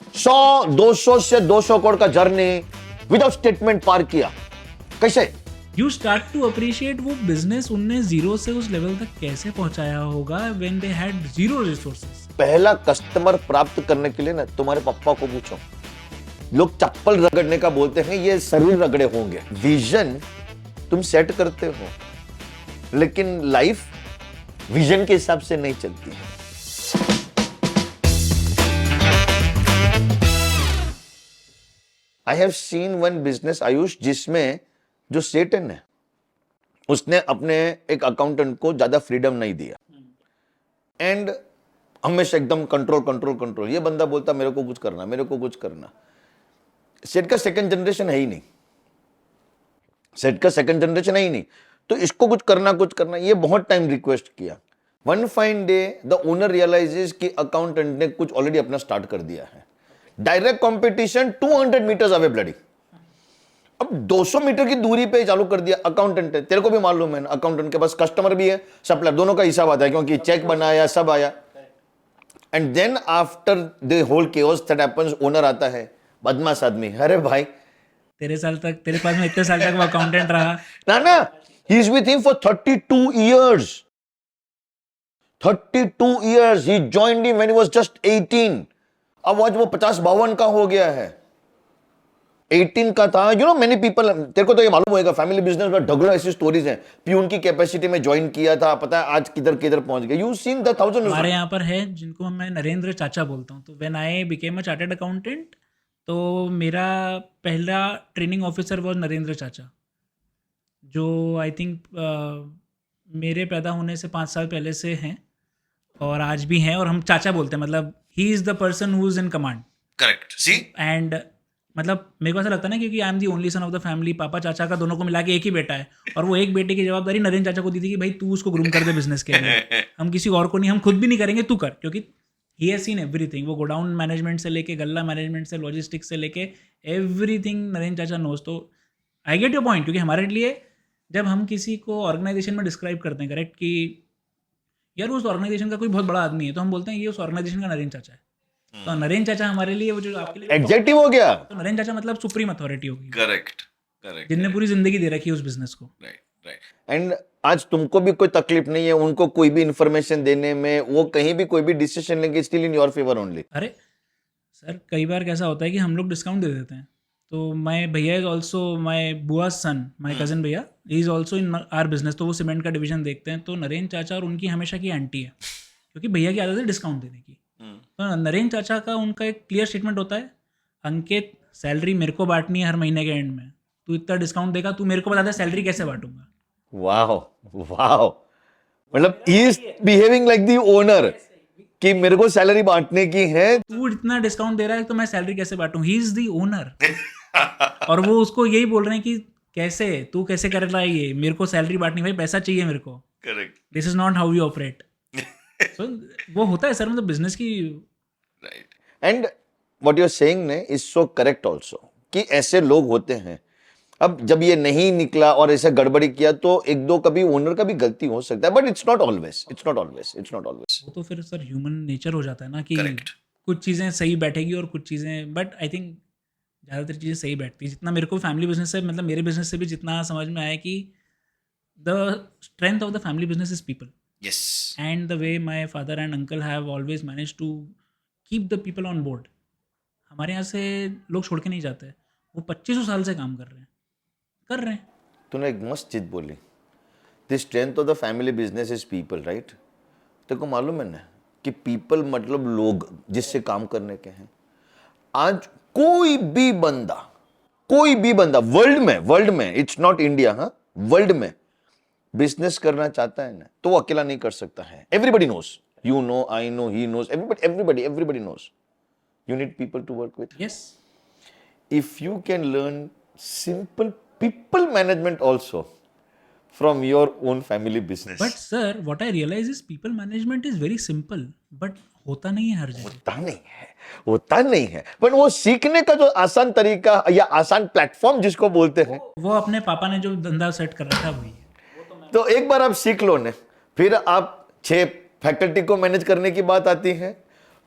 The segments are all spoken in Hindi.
200 से 200 करोड़ का जर्नी विदाउट स्टेटमेंट पार किया, कैसे? यू स्टार्ट टू अप्रिशिएट वो बिजनेस उनने जीरो से उस लेवल तक कैसे पहुंचाया होगा when they had zero resources. पहला कस्टमर प्राप्त करने के लिए ना तुम्हारे पापा को पूछो, लोग चप्पल रगड़ने का बोलते हैं, ये शरीर रगड़े होंगे। विजन तुम सेट करते हो, लेकिन लाइफ विजन के हिसाब से नहीं चलती है। I have seen one business Ayush, जिसमें जो सेटन है उसने अपने एक अकाउंटेंट को ज्यादा फ्रीडम नहीं दिया एंड हमेशा एकदम कंट्रोल कंट्रोल कंट्रोल। ये बंदा बोलता मेरे को कुछ करना, मेरे को कुछ करना। सेट का सेकंड जनरेशन है ही नहीं, सेट का सेकंड जनरेशन है ही नहीं, तो इसको कुछ करना। ये बहुत टाइम रिक्वेस्ट किया। One fine day the owner realises कि अकाउंटेंट ने कुछ ऑलरेडी अपना स्टार्ट कर दिया है। Direct competition 200 metres away bloody. अब 200 मीटर की दूरी पे चालू कर दिया। अकाउंटेंट है, तेरे को भी मालूम है ना, अकाउंटेंट के पास कस्टमर भी है, सप्लायर, दोनों का हिसाब आता है, क्योंकि चेक बनाया, सब आया। And then after the whole chaos that happens, owner आता है, बदमाश आदमी, अरे भाई तेरे पास में इतने साल तक वो अकाउंटेंट रहा ना, he is with him for 32 years. 32 years. He joined him when he was just 18. अब आज वो 50-52 का हो गया है, 18 का था। यू नो मेनी पीपल, तेरे को तो ये मालूम होगा, फैमिली बिजनेस में ढगलो ऐसी स्टोरीज हैं। प्यून की कैपेसिटी में ज्वाइन किया था, पता है आज किधर किधर पहुंच गया। You seen the thousand. हमारे यहाँ पर है जिनको मैं नरेंद्र चाचा बोलता हूँ। तो when I became a chartered accountant, तो मेरा पहला ट्रेनिंग ऑफिसर वो नरेंद्र चाचा, जो आई थिंक मेरे पैदा होने से 5 साल पहले से हैं और आज भी हैं, और हम चाचा बोलते हैं। मतलब he is the person who is in command. Correct, see. And मतलब मेरे को ऐसा लगता है ना, क्योंकि I am the only son of the family, पापा चाचा का दोनों को मिला के एक ही बेटा है, और वो एक बेटे की जवाबदारी नरेंद्र चाचा को दी थी कि भाई तू उसको ग्रूम कर दे बिजनेस के लिए, हम किसी और को नहीं, हम खुद भी नहीं करेंगे, तू कर। क्योंकि ही हैज सीन एवरीथिंग। वो गोडाउन मैनेजमेंट से लेके गल्ला मैनेजमेंट से लॉजिस्टिक्स से लेके एवरीथिंग नरेंद्र चाचा नोज। तो आई गेट योर पॉइंट, क्योंकि हमारे लिए जब हम किसी को ऑर्गेनाइजेशन में डिस्क्राइब करते हैं, करेक्ट, कि यार उस ऑर्गेनाइजेशन का कोई बहुत बड़ा आदमी है, तो हम बोलते हैं ये उस ऑर्गेनाइजेशन का नरेंद्र चाचा है। तो नरेंद्र चाचा हमारे लिए वो जो आपके लिए एडजेक्टिव हो गया। तो नरेंद्र चाचा मतलब सुप्रीम अथॉरिटी होगी, करेक्ट, करेक्ट, जिनने पूरी जिंदगी दे रखी है उस बिजनेस को। Right, right. एंड आज तुमको भी कोई तकलीफ नहीं है उनको कोई भी इंफॉर्मेशन देने में, वो कहीं भी कोई भी डिसीजन लेंगे, still in your favour only. अरे सर, कई बार कैसा होता है कि हम लोग डिस्काउंट दे देते हैं। तो माय भैया इज ऑल्सो माय बुआ सन, माय कजन भैया is also in are business. तो वो सीमेंट का डिवीजन देखते हैं। तो नरेंद्र चाचा और उनकी हमेशा की एंटी है, क्योंकि भैया की आदत है डिस्काउंट देने की। तो नरेंद्र चाचा का उनका एक क्लियर स्टेटमेंट होता है, अंकित सैलरी मेरे को बांटनी है हर महीने के एंड में, तू इतना डिस्काउंट देगा, तू मेरे को बता दे सैलरी कैसे बांटूंगा। वाह वाह, मतलब he is behaving like the owner कि मेरे को सैलरी बांटने की है, तू इतना डिस्काउंट दे रहा है तो मैं सैलरी कैसे बांटूं। ही इज द ओनर और वो उसको यही बोल रहे हैं कि कैसे तू कैसे कर रहा है, ये मेरे को सैलरी बांटनी, भाई पैसा चाहिए मेरे को। Correct, this is not how you operate. So वो होता है सर, मतलब बिजनेस की। Right. And what you are saying ने इज सो करेक्ट आल्सो कि ऐसे लोग होते हैं। अब जब ये नहीं निकला और ऐसे गड़बड़ी किया तो एक दो कभी ओनर का भी गलती हो सकता है, but it's not always, it's not always, it's not always. वो तो फिर सर ह्यूमन नेचर हो जाता है ना, कि Correct. कुछ चीज़ें सही बैठेगी और कुछ चीज़ें, बट आई थिंक ज़्यादातर चीज़ें सही बैठती है। जितना मेरे को फैमिली बिजनेस से, मतलब मेरे बिजनेस से भी जितना समझ में आया कि the strength of the family business is people. Yes, and the way my father and uncle have always manage to keep the people on board. हमारे यहाँ से लोग छोड़ के नहीं जाते। वो 25 साल से काम कर रहे हैं। तूने एक मस्त चीज बोली, the strength of the family business is people, right. तेरे को मालूम है ना कि पीपल मतलब लोग जिससे काम करने के हैं। आज कोई भी बंदा वर्ल्ड में इट्स नॉट इंडिया, हाँ, वर्ल्ड में बिजनेस करना चाहता है ना, तो वो अकेला नहीं कर सकता है। Everybody knows, you know, I know, he knows, everybody knows you need people to work with. Yes, if you can learn simple people management also from your own family business, but sir what I realise is people management is very simple, but होता नहीं है हर जगह। होता नहीं है, पर वो सीखने का जो आसान तरीका या आसान प्लेटफॉर्म जिसको बोलते हैं, वो अपने पापा ने जो धंधा सेट कर रखा है वही है। तो एक बार आप सीख लो ने, फिर आप 6 फैकल्टी को मैनेज करने की बात आती है,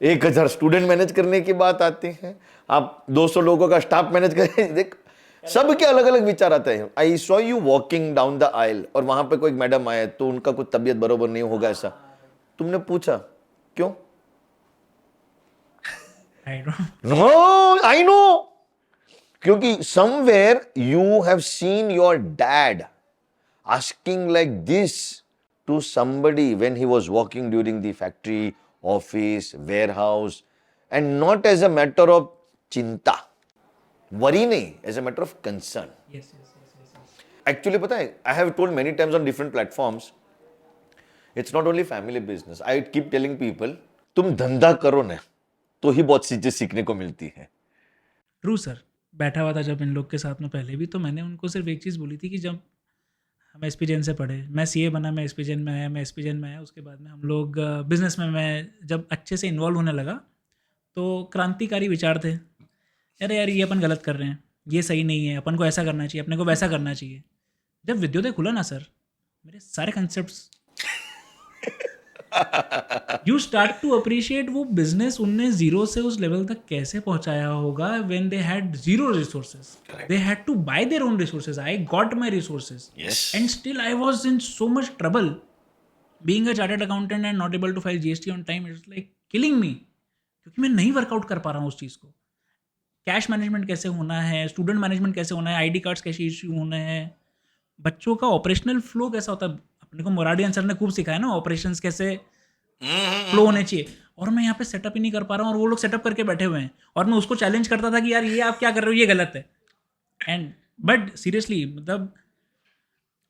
1000 स्टूडेंट मैनेज करने की बात आती है, आप 200 लोगों का स्टाफ मैनेज करें, देख सबके अलग अलग विचार आते हैं. I saw you walking down the aisle और वहां पे कोई मैडम आए तो उनका कुछ तबीयत बरोबर नहीं होगा, ऐसा तुमने पूछा क्यों? I don't know, I know, क्योंकि somewhere you have seen your dad asking like this to somebody when he was walking during the factory, office, warehouse, and not as a matter of chinta, worry nahi, as a matter of concern. yes. Actually पता है, I have told many times on different platforms, it's not only family business. I keep telling people, तुम धंधा करो ना तो ही बहुत चीजें सीखने को मिलती है. True sir. बैठा हुआ था जब इन लोग के साथ में पहले भी, तो मैंने उनको सिर्फ एक चीज़ बोली थी कि जब हम एस पी जैन से पढ़े, मैं सीए बना, मैं एस पी जैन में आया, उसके बाद में हम लोग बिजनेस में मैं जब अच्छे से इन्वॉल्व होने लगा तो क्रांतिकारी विचार थे. अरे यार ये अपन गलत कर रहे हैं, ये सही नहीं है, अपन को ऐसा करना चाहिए, अपने को वैसा करना चाहिए. जब विद्योदय खुला ना सर, मेरे सारे concepts you start to appreciate वो बिजनेस उनने जीरो से उस लेवल तक कैसे पहुंचाया होगा. When they had zero resources, they had to buy their own resources. I got my resources and still I was in so much trouble. Being a chartered accountant and not able to file GST on time, it's like killing me, क्योंकि मैं नहीं वर्कआउट कर पा रहा हूँ उस चीज़ को. कैश मैनेजमेंट कैसे होना है, स्टूडेंट मैनेजमेंट कैसे होना है, आईडी कार्ड्स कैसे इश्यू होने हैं, बच्चों का ऑपरेशनल फ्लो कैसा होता है. अपने को मोराडियन सर ने खूब सिखाया ना, ऑपरेशंस कैसे फ्लो होने चाहिए. और मैं यहाँ पे सेटअप ही नहीं कर पा रहा हूँ और वो लोग सेटअप करके बैठे हुए हैं और मैं उसको चैलेंज करता था कि यार ये आप क्या कर रहे हो, ये गलत है. एंड बट सीरियसली मतलब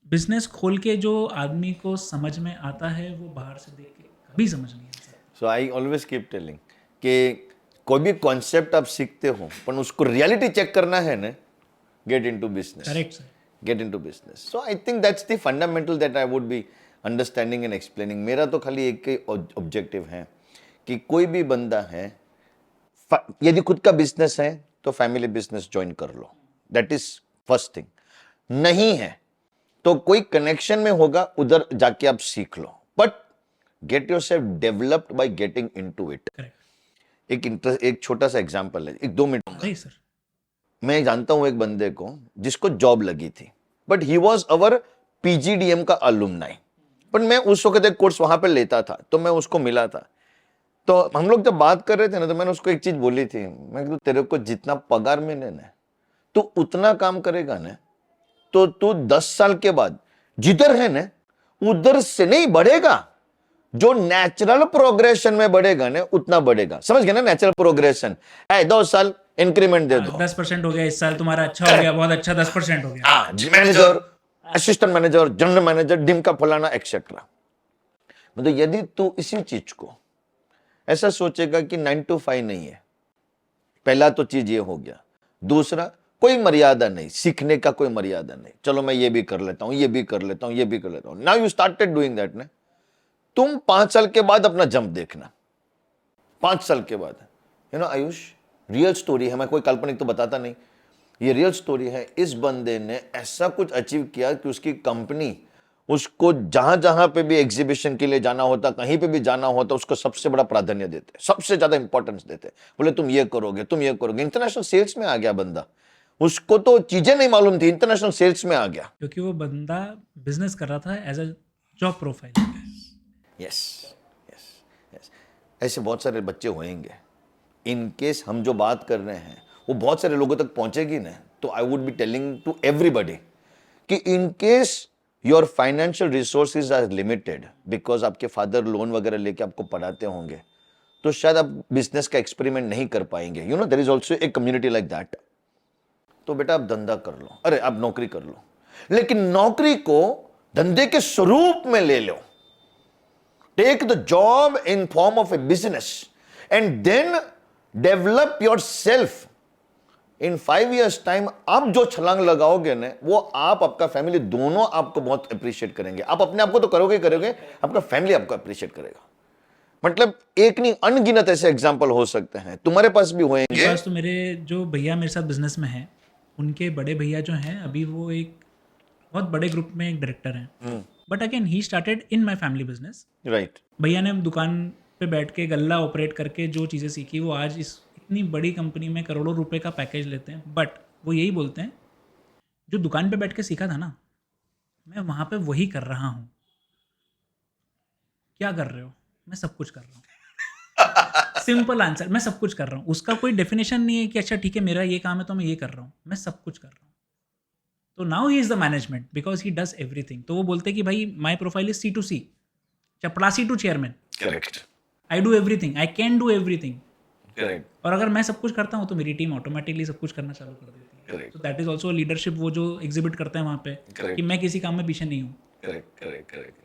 बिजनेस खोल के जो आदमी को समझ में आता है वो बाहर से देख के कभी समझ नहीं आता. सो आई ऑलवेज कीप टेलिंग कि कोई भी कॉन्सेप्ट आप सीखते हो पर उसको रियलिटी चेक करना है ना, get into business. Correct sir. Get into business. So I think that's the fundamental that I would be understanding and explaining. मेरा तो खाली एक ही ऑब्जेक्टिव है कि कोई भी बंदा है, यदि खुद का बिजनेस है तो फैमिली बिजनेस ज्वाइन कर लो. That is first thing. नहीं है तो कोई कनेक्शन में होगा, उधर जाके आप सीख लो. But get yourself developed by getting into it. एक छोटा सा एग्जांपल है, 1-2 मिनट. नहीं सर. मैं जानता हूं एक बंदे को जिसको जॉब लगी थी, but he was our PGDM का अलुमनाई. पर मैं उस वक्त एक कोर्स वहां पे लेता था तो मैं उसको मिला था. तो हम लोग जब बात कर रहे थे ना, तो मैंने उसको एक चीज बोली थी, मैं कहूँ तेरे को जितना पगार मिले ना तू उतना काम करेगा ना तो तू 10 साल के बाद जिधर है ना उधर से नहीं बढ़ेगा, जो नेचुरल प्रोग्रेशन में बढ़ेगा ना उतना बढ़ेगा. समझ गए ना, नेचुरल प्रोग्रेशन. 2 साल इंक्रीमेंट दे दो, 10% हो गया इस साल, तुम्हारा अच्छा हो गया, बहुत अच्छा 10% हो गया. Manager, assistant manager, general manager, dim का फलाना एक्सेट्रा. मतलब यदि तू इसी चीज को ऐसा सोचेगा कि 9 to 5 नहीं है, पहला तो चीज ये हो गया. दूसरा, कोई मर्यादा नहीं, सीखने का कोई मर्यादा नहीं. चलो मैं ये भी कर लेता हूं, ये भी कर लेता हूं, ये भी कर लेता हूं. Now you started doing that ना. तुम 5 साल के बाद अपना जंप देखना. 5 साल के बाद, आयुष, रियल स्टोरी है, मैं कोई काल्पनिक तो बताता नहीं, ये रियल स्टोरी है. इस बंदे ने ऐसा कुछ अचीव किया कि उसकी कंपनी उसको जहां जहां पे भी एग्जीबिशन के लिए जाना होता, कहीं पे भी जाना होता, उसको सबसे बड़ा प्राधान्य देते, सबसे ज्यादा इंपॉर्टेंस देते. बोले तुम ये करोगे, तुम ये करोगे. इंटरनेशनल सेल्स में आ गया बंदा. उसको तो चीजें नहीं मालूम थी, इंटरनेशनल सेल्स में आ गया. क्योंकि वो बंदा बिजनेस कर रहा था as a job profile. Yes yes yes. ऐसे बहुत सारे बच्चे होंगे. इन केस हम जो बात कर रहे हैं वो बहुत सारे लोगों तक पहुंचेगी ना, तो I would be telling to everybody कि in case your financial resources are limited, because आपके फादर लोन वगैरह लेके आपको पढ़ाते होंगे, तो शायद आप बिजनेस का एक्सपेरिमेंट नहीं कर पाएंगे. There is also a community like that. तो बेटा आप धंधा कर लो, अरे आप नौकरी कर लो, लेकिन नौकरी को धंधे के स्वरूप में ले लो. Take the job in form of a business and then develop yourself. In 5 years time आप जो छलांग लगाओगे ना, वो आप, आपका फैमिली दोनों आपको बहुत अप्रिशिएट करेंगे. आप अपने आप को तो करोगे, आपका फैमिली आपको अप्रिशिएट करेगा. मतलब एक नहीं, अनगिनत ऐसे एग्जाम्पल हो सकते हैं, तुम्हारे पास भी मेरे होंगे. पास तो मेरे जो भैया मेरे साथ बिजनेस में हैं, उनके बड़े भैया जो हैं अभी वो एक बहुत बड़े ग्रुप में एक डायरेक्टर हैं. But again he started in my family business. Right. भैया ने दुकान पे बैठ के गल्ला ऑपरेट करके जो चीज़ें सीखी वो आज इस इतनी बड़ी कंपनी में करोड़ों रुपए का पैकेज लेते हैं। बट वो यही बोलते हैं जो दुकान पे बैठ के सीखा था ना, मैं वहाँ पे वही कर रहा हूँ। क्या कर रहे हो? मैं सब कुछ कर रहा हूँ। सिंपल आंसर, मैं सब कुछ कर रहा हूँ। उसका कोई डेफिनेशन नहीं है कि अच्छा ठीक है मेरा ये काम है तो मैं ये कर रहा हूँ। मैं सब कुछ कर रहा हूँ। तो now he is the management because he does everything. तो वो बोलते हैं कि भाई माई प्रोफाइल इज C2C, चपड़ासी to chairman. Correct, I do everything, I can do everything. Correct, और अगर मैं सब कुछ करता हूँ तो मेरी टीम ऑटोमेटिकली सब कुछ करना चालू कर देती है। करेक्ट, तो दैट इज ऑल्सो लीडरशिप, वो जो एग्जिबिट करते हैं वहाँ पे Correct. कि मैं किसी काम में पीछे नहीं हूँ। Correct, correct, correct.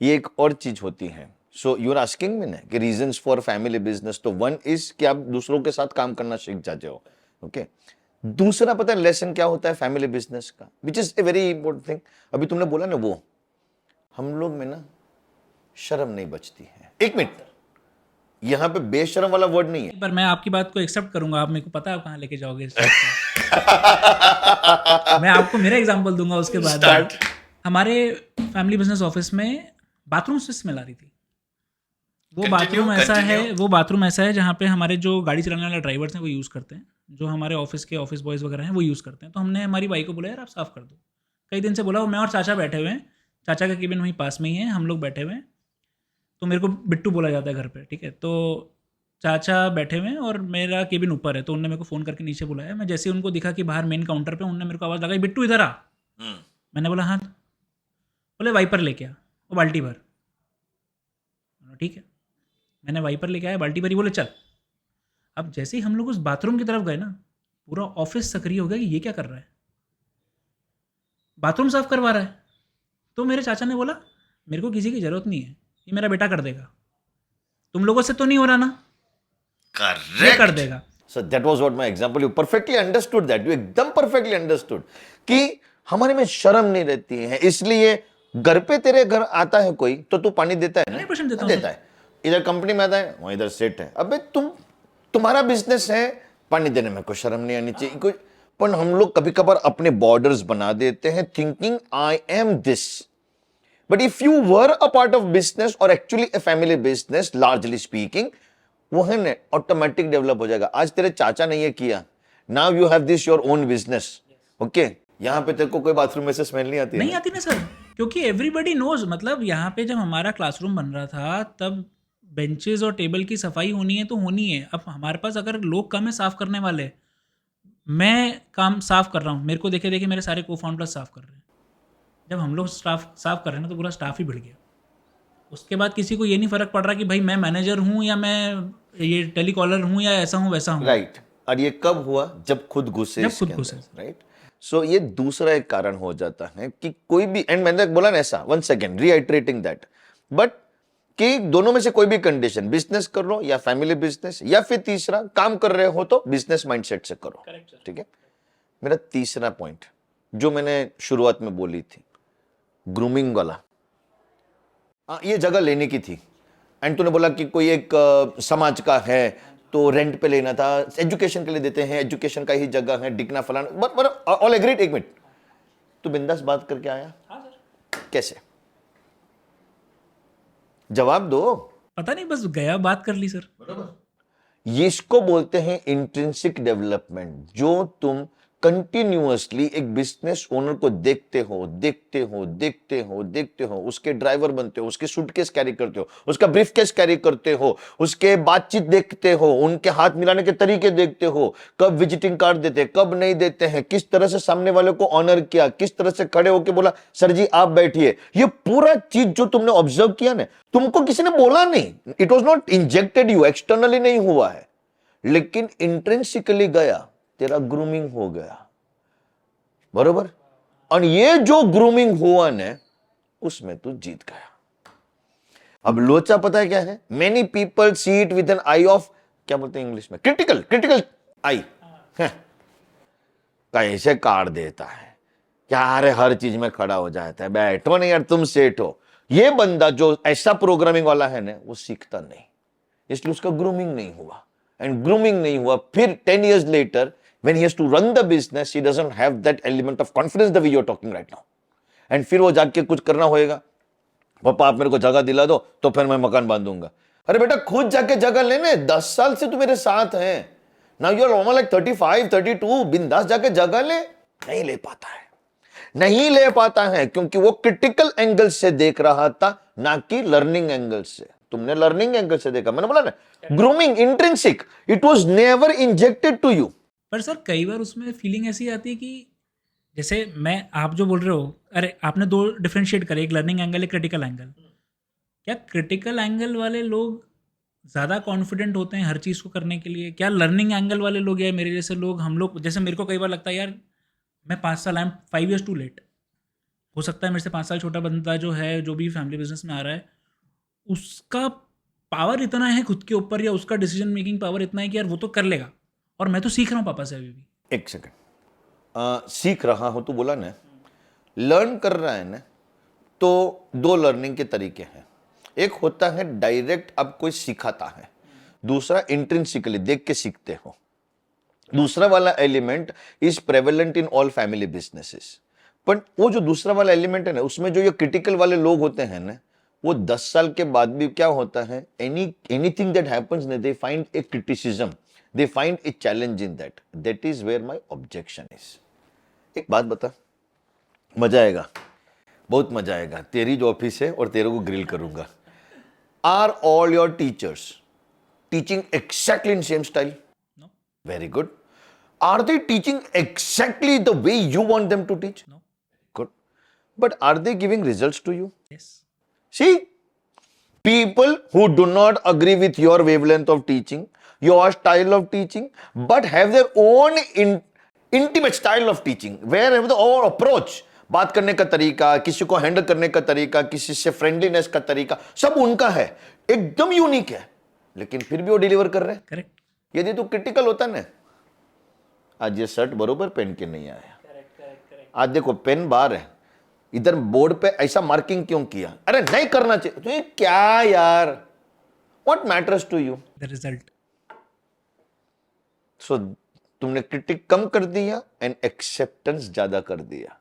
ये एक और चीज होती है। So you are asking me ना कि रीजंस फॉर फैमिली बिजनेस, तो वन इज कि आप दूसरों के साथ काम करना सीख जाते हो। ओके, दूसरा पता है लेसन क्या होता है फैमिली बिजनेस का, which is a very important thing. अभी तुमने बोला ना, वो हम लोग में ना शर्म नहीं बचती है। एक मिनट, यहां पे बेशर्म वाला वर्ड नहीं है। पर मैं आपकी बात को एक्सेप्ट करूंगा, आप मेरे को पता है आप कहाँ लेके जाओगे इस चीज़ को। मैं आपको मेरा एग्जांपल दूंगा उसके बाद। Start. हमारे फैमिली बिजनेस ऑफिस में बाथरूम से स्मेल आ रही थी। वो Continue, बाथरूम ऐसा है, continue. वो बाथरूम ऐसा है जहाँ पे हमारे जो गाड़ी चलाने वाले ड्राइवर्स हैं वो यूज़ करते हैं, जो हमारे ऑफिस के ऑफिस बॉयज़ वगैरह हैं वो यूज़ करते हैं। तो हमने हमारी बाई को बोला यार आप साफ़ कर दो। कई दिन से बोला, वो मैं और चाचा बैठे हुए हैं, चाचा का केबिन वहीं पास में ही है, हम लोग बैठे हुए हैं। तो मेरे को बिट्टू बोला जाता है घर पे, ठीक है। तो चाचा बैठे हुए हैं और मेरा केबिन ऊपर है, तो उन्होंने मेरे को फ़ोन करके नीचे बुलाया। मैं जैसे ही उनको दिखा कि बाहर मेन काउंटर पे, उन्होंने मेरे को आवाज़ लगाई, बिट्टू इधर आ। मैंने बोला हाँ। बोले वाइपर लेके आ, वो बाल्टी भर। ठीक है, मैंने वाइपर लेके आया, बाल्टी भरी। बोले चल। अब जैसे ही हम लोग उस बाथरूम की तरफ गए ना, पूरा ऑफिस सक्रिय हो गया कि ये क्या कर रहा है, बाथरूम साफ करवा रहा है। तो मेरे चाचा ने बोला मेरे को किसी की ज़रूरत नहीं है, ये मेरा बेटा कर देगा, तुम लोगों से तो नहीं हो रहा ना, ये कर देगा। So that was what my example. You perfectly understood that. You एकदम perfectly understood कि हमारे में शर्म नहीं रहती है, इसलिए घर पे तेरे घर आता है कोई तो तू पानी देता है ना? 100% देता हूँ देता है। इधर कंपनी में आता है, वहाँ इधर सेट है। अबे तुम्हारा बिजनेस है, पानी देने में कोई शर्म नहीं आनी चाहिए कोई। पर हम लोग कभी कभार अपने बॉर्डर्स बना देते हैं thinking I am this. But if you were a part of business और actually a family business largely speaking, वो है ना ऑटोमेटिक डेवलप हो जाएगा। आज तेरे चाचा ने ये किया, now you have this your own business. Okay, यहां पे तेरे को कोई बाथरूम में से स्मेल नहीं आती है? नहीं आती ना सर, क्योंकि एवरीबडी नोज। मतलब यहाँ पे जब हमारा क्लासरूम बन रहा था तब बेंचेस और टेबल की सफाई होनी है तो होनी है। अब हमारे पास अगर लोग कम है साफ करने वाले, मैं काम साफ कर रहा हूँ, मेरे को देखे देखे मेरे सारे को फाउंडर्स साफ कर रहे हैं। जब हम लोग स्टाफ साफ कर रहे हैं ना तो पूरा स्टाफ ही बढ़ गया। उसके बाद किसी को ये नहीं फर्क पड़ रहा कि भाई मैं मैनेजर हूँ या मैं ये टेलीकॉलर हूँ या ऐसा हूँ वैसा हूँ। राइट। और ये कब हुआ? जब खुद घुसे। जब खुद घुसे। राइट। सो ये दूसरा एक कारण हो जाता है कि कोई भी, एंड मैंने बोला ना ऐसा, वन सेकेंड रीआइटरेटिंग दैट, बट कि दोनों में से कोई भी कंडीशन, बिजनेस कर लो या फैमिली बिजनेस, या फिर तीसरा काम कर रहे हो तो बिजनेस माइंडसेट से करो। ठीक है। मेरा तीसरा पॉइंट जो मैंने शुरुआत में बोली थी, ग्रूमिंग वाला, ये जगह लेने की थी। एंड तूने बोला कि कोई एक समाज का है तो रेंट पे लेना था, एजुकेशन के लिए देते हैं, एजुकेशन का ही जगह है, डिगना फलाना, बट ऑल एग्रीड। एक मिनट, तू बिंदास बात करके आया? हाँ सर। कैसे? जवाब दो। पता नहीं, बस गया बात कर ली सर। ये इसको बोलते हैं इंट्रिंसिक डेवलपमेंट। जो तुम कंटिन्यूअसली एक बिजनेस ओनर को देखते हो, देखते हो, देखते हो, देखते हो, उसके ड्राइवर बनते हो, उसके सूटकेस कैरी करते हो, उसका ब्रीफकेस कैरी करते हो, उसके बातचीत देखते हो, उनके हाथ मिलाने के तरीके देखते हो, कब विजिटिंग कार्ड देते हैं, कब नहीं देते हैं, किस तरह से सामने वाले को ऑनर किया, किस तरह से खड़े होकर बोला सर जी आप बैठिए। ये पूरा चीज जो तुमने ऑब्जर्व किया ना, तुमको किसी ने बोला नहीं, it was not injected you, externally नहीं हुआ है, लेकिन इंट्रिंसिकली गया, तेरा ग्रूमिंग हो गया। बरोबर? और ये जो ग्रूमिंग हुआ ने, उसमें तू जीत गया। अब लोचा पता है क्या है? Many people see it with an eye of, क्या बोलते हैं इंग्लिश में, क्रिटिकल आई। कैसे काट देता है क्या, अरे हर चीज में खड़ा हो जाता है, बैठो नहीं यार तुम सेठ हो। ये बंदा जो ऐसा प्रोग्रामिंग वाला है ना, वो सीखता नहीं, इसलिए उसका ग्रूमिंग नहीं हुआ। एंड ग्रूमिंग नहीं हुआ, फिर 10 years later when he has to run the business, he doesn't have that element of confidence the way you're talking right now. And फिर वो जाके कुछ करना होएगा, पापा आप मेरे को जगह दिला दो तो फिर मैं मकान बांधूंगा। अरे बेटा खुद जाके जगह लेने, 10 साल से तू मेरे साथ है, now you are almost like 35 32, बिंदास जाके जगह ले। नहीं ले पाता है, नहीं ले पाता है, क्योंकि वो क्रिटिकल एंगल से देख रहा था, ना कि लर्निंग एंगल से। तुमने लर्निंग एंगल से देखा, मैंने बोला ना, grooming intrinsic, it was never injected to you. पर सर कई बार उसमें फीलिंग ऐसी आती है कि जैसे मैं आप जो बोल रहे हो, अरे आपने दो डिफरेंशिएट करे, एक लर्निंग एंगल एक क्रिटिकल एंगल। क्या क्रिटिकल एंगल वाले लोग ज़्यादा कॉन्फिडेंट होते हैं हर चीज़ को करने के लिए? क्या लर्निंग एंगल वाले लोग या मेरे जैसे लोग, हम लोग जैसे मेरे को कई बार लगता है यार मैं 5 साल, I am 5 years too late, हो सकता है मेरे से 5 साल छोटा बंदा जो है, जो भी फैमिली बिजनेस में आ रहा है, उसका पावर इतना है खुद के ऊपर, या उसका डिसीजन मेकिंग पावर इतना है कि यार वो तो कर लेगा, और मैं तो सीख रहा हूँ पापा से अभी भी। एक सेकंड, सीख रहा हो तो बोला ना, लर्न कर रहा है ना, तो दो लर्निंग के तरीके हैं। एक होता है डायरेक्ट, अब कोई सिखाता है, दूसरा इंट्रिंसिकली देख के सीखते हो। दूसरा वाला element is prevalent in all family businesses, but वो जो दूसरा वाला एलिमेंट है ना, उसमें जो ये क्रिटिकल वाले लोग होते हैं ना, वो 10 साल के बाद भी क्या होता है, anything that happens, they find a criticism, they find a challenge in that is where my objection is. एक बात बता, मजा आएगा, बहुत मजा आएगा, तेरी जो ऑफिस है और तेरे को ग्रिल करूंगा। Are all your teachers teaching exactly in same style? No, Very good. Are they teaching exactly the way you want them to teach? No, Good. But are they giving results to you? Yes, See, people who do not agree with your wavelength of teaching, your style of teaching, but have their own intimate style of teaching, where have their own approach, बात करने का तरीका, किसी को हैंडल करने का तरीका, किसी से फ्रेंडलीनेस का तरीका, सब उनका है, एकदम यूनिक है, लेकिन फिर भी वो डिलीवर कर रहे हैं। करेक्ट, यदि तू क्रिटिकल होता ना, आज ये शर्ट बरोबर पहन के नहीं आया, आज देखो पेन बाहर है, इधर बोर्ड पे ऐसा मार्किंग क्यों किया, अरे नहीं करना चाहिए, तो ये क्या यार, what matters to you? The result. So तुमने क्रिटिक कम कर दिया एंड एक्सेप्टेंस ज्यादा कर दिया।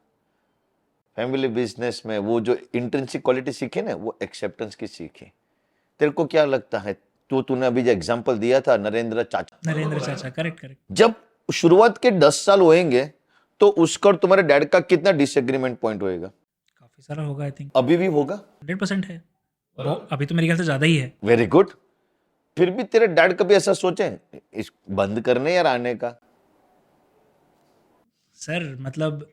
फैमिली बिजनेस में वो जो इंट्रिंसिक क्वालिटी सीखी ना, वो एक्सेप्टेंस की सीखी। तेरे को क्या लगता है, तूने अभी जो एग्जांपल दिया था नरेंद्र चाचा, नरेंद्र चाचा, करेक्ट करेक्ट। जब शुरुआत के 10 साल होएंगे तो उसका और तुम्हारे डैड का कितना डिसएग्रीमेंट पॉइंट होएगा? काफ़ी सारा होगा, आई थिंक अभी भी होगा। 100% है वो, अभी तो मेरे ख्याल से ज़्यादा ही है। Very good. फिर भी तेरे डैड कभी ऐसा सोचे इस बंद करने या आने का? सर मतलब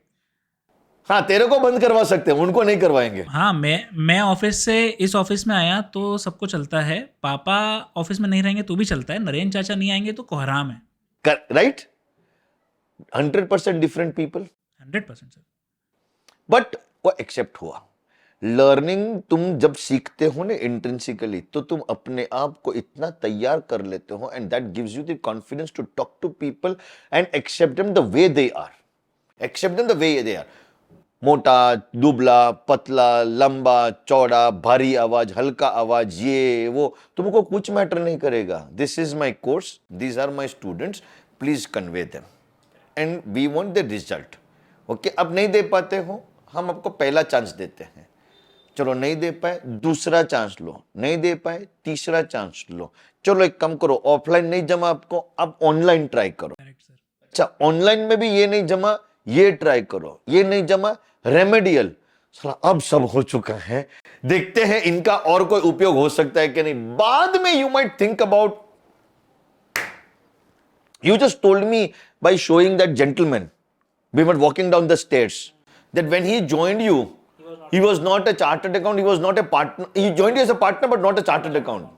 हाँ, तेरे को बंद करवा सकते हैं, उनको नहीं करवाएंगे। हाँ, मैं ऑफिस से इस ऑफिस में आया तो सबको चलता है, पापा ऑफिस में नहीं रहेंगे तो भी चलता है, नरेंद्र चाचा नहीं आएंगे तो कोहराम है। Right, 100% different people, 100% sir. But वो एक्सेप्ट हुआ। लर्निंग तुम जब सीखते हो ना इंट्रिंसिकली, तो तुम अपने आप को इतना तैयार कर लेते हो, and that gives you the confidence to talk to people and accept them the way they are, accept them the way they are. मोटा, दुबला, पतला, लंबा, चौड़ा, भारी आवाज, हल्का आवाज, ये वो तुमको कुछ मैटर नहीं करेगा। This is my course, these are my students, please convey them and we want the result. Okay, अब नहीं दे पाते हो, हम आपको पहला चांस देते हैं, चलो नहीं दे पाए दूसरा चांस लो, नहीं दे पाए तीसरा चांस लो, चलो एक काम करो, ऑफलाइन नहीं जमा आपको, अब ऑनलाइन ट्राई करो। Correct sir. अच्छा, ऑनलाइन में भी ये नहीं जमा, ये ट्राई करो, ये नहीं जमा, रेमेडियल, साला अब सब हो चुका है, देखते हैं इनका और कोई उपयोग हो सकता है कि नहीं। बाद में you might think about, you just told me by showing that gentleman, we were walking down the stairs, that when he joined you, he was not a chartered accountant, he was not a partner, he joined you as a partner but not a chartered accountant,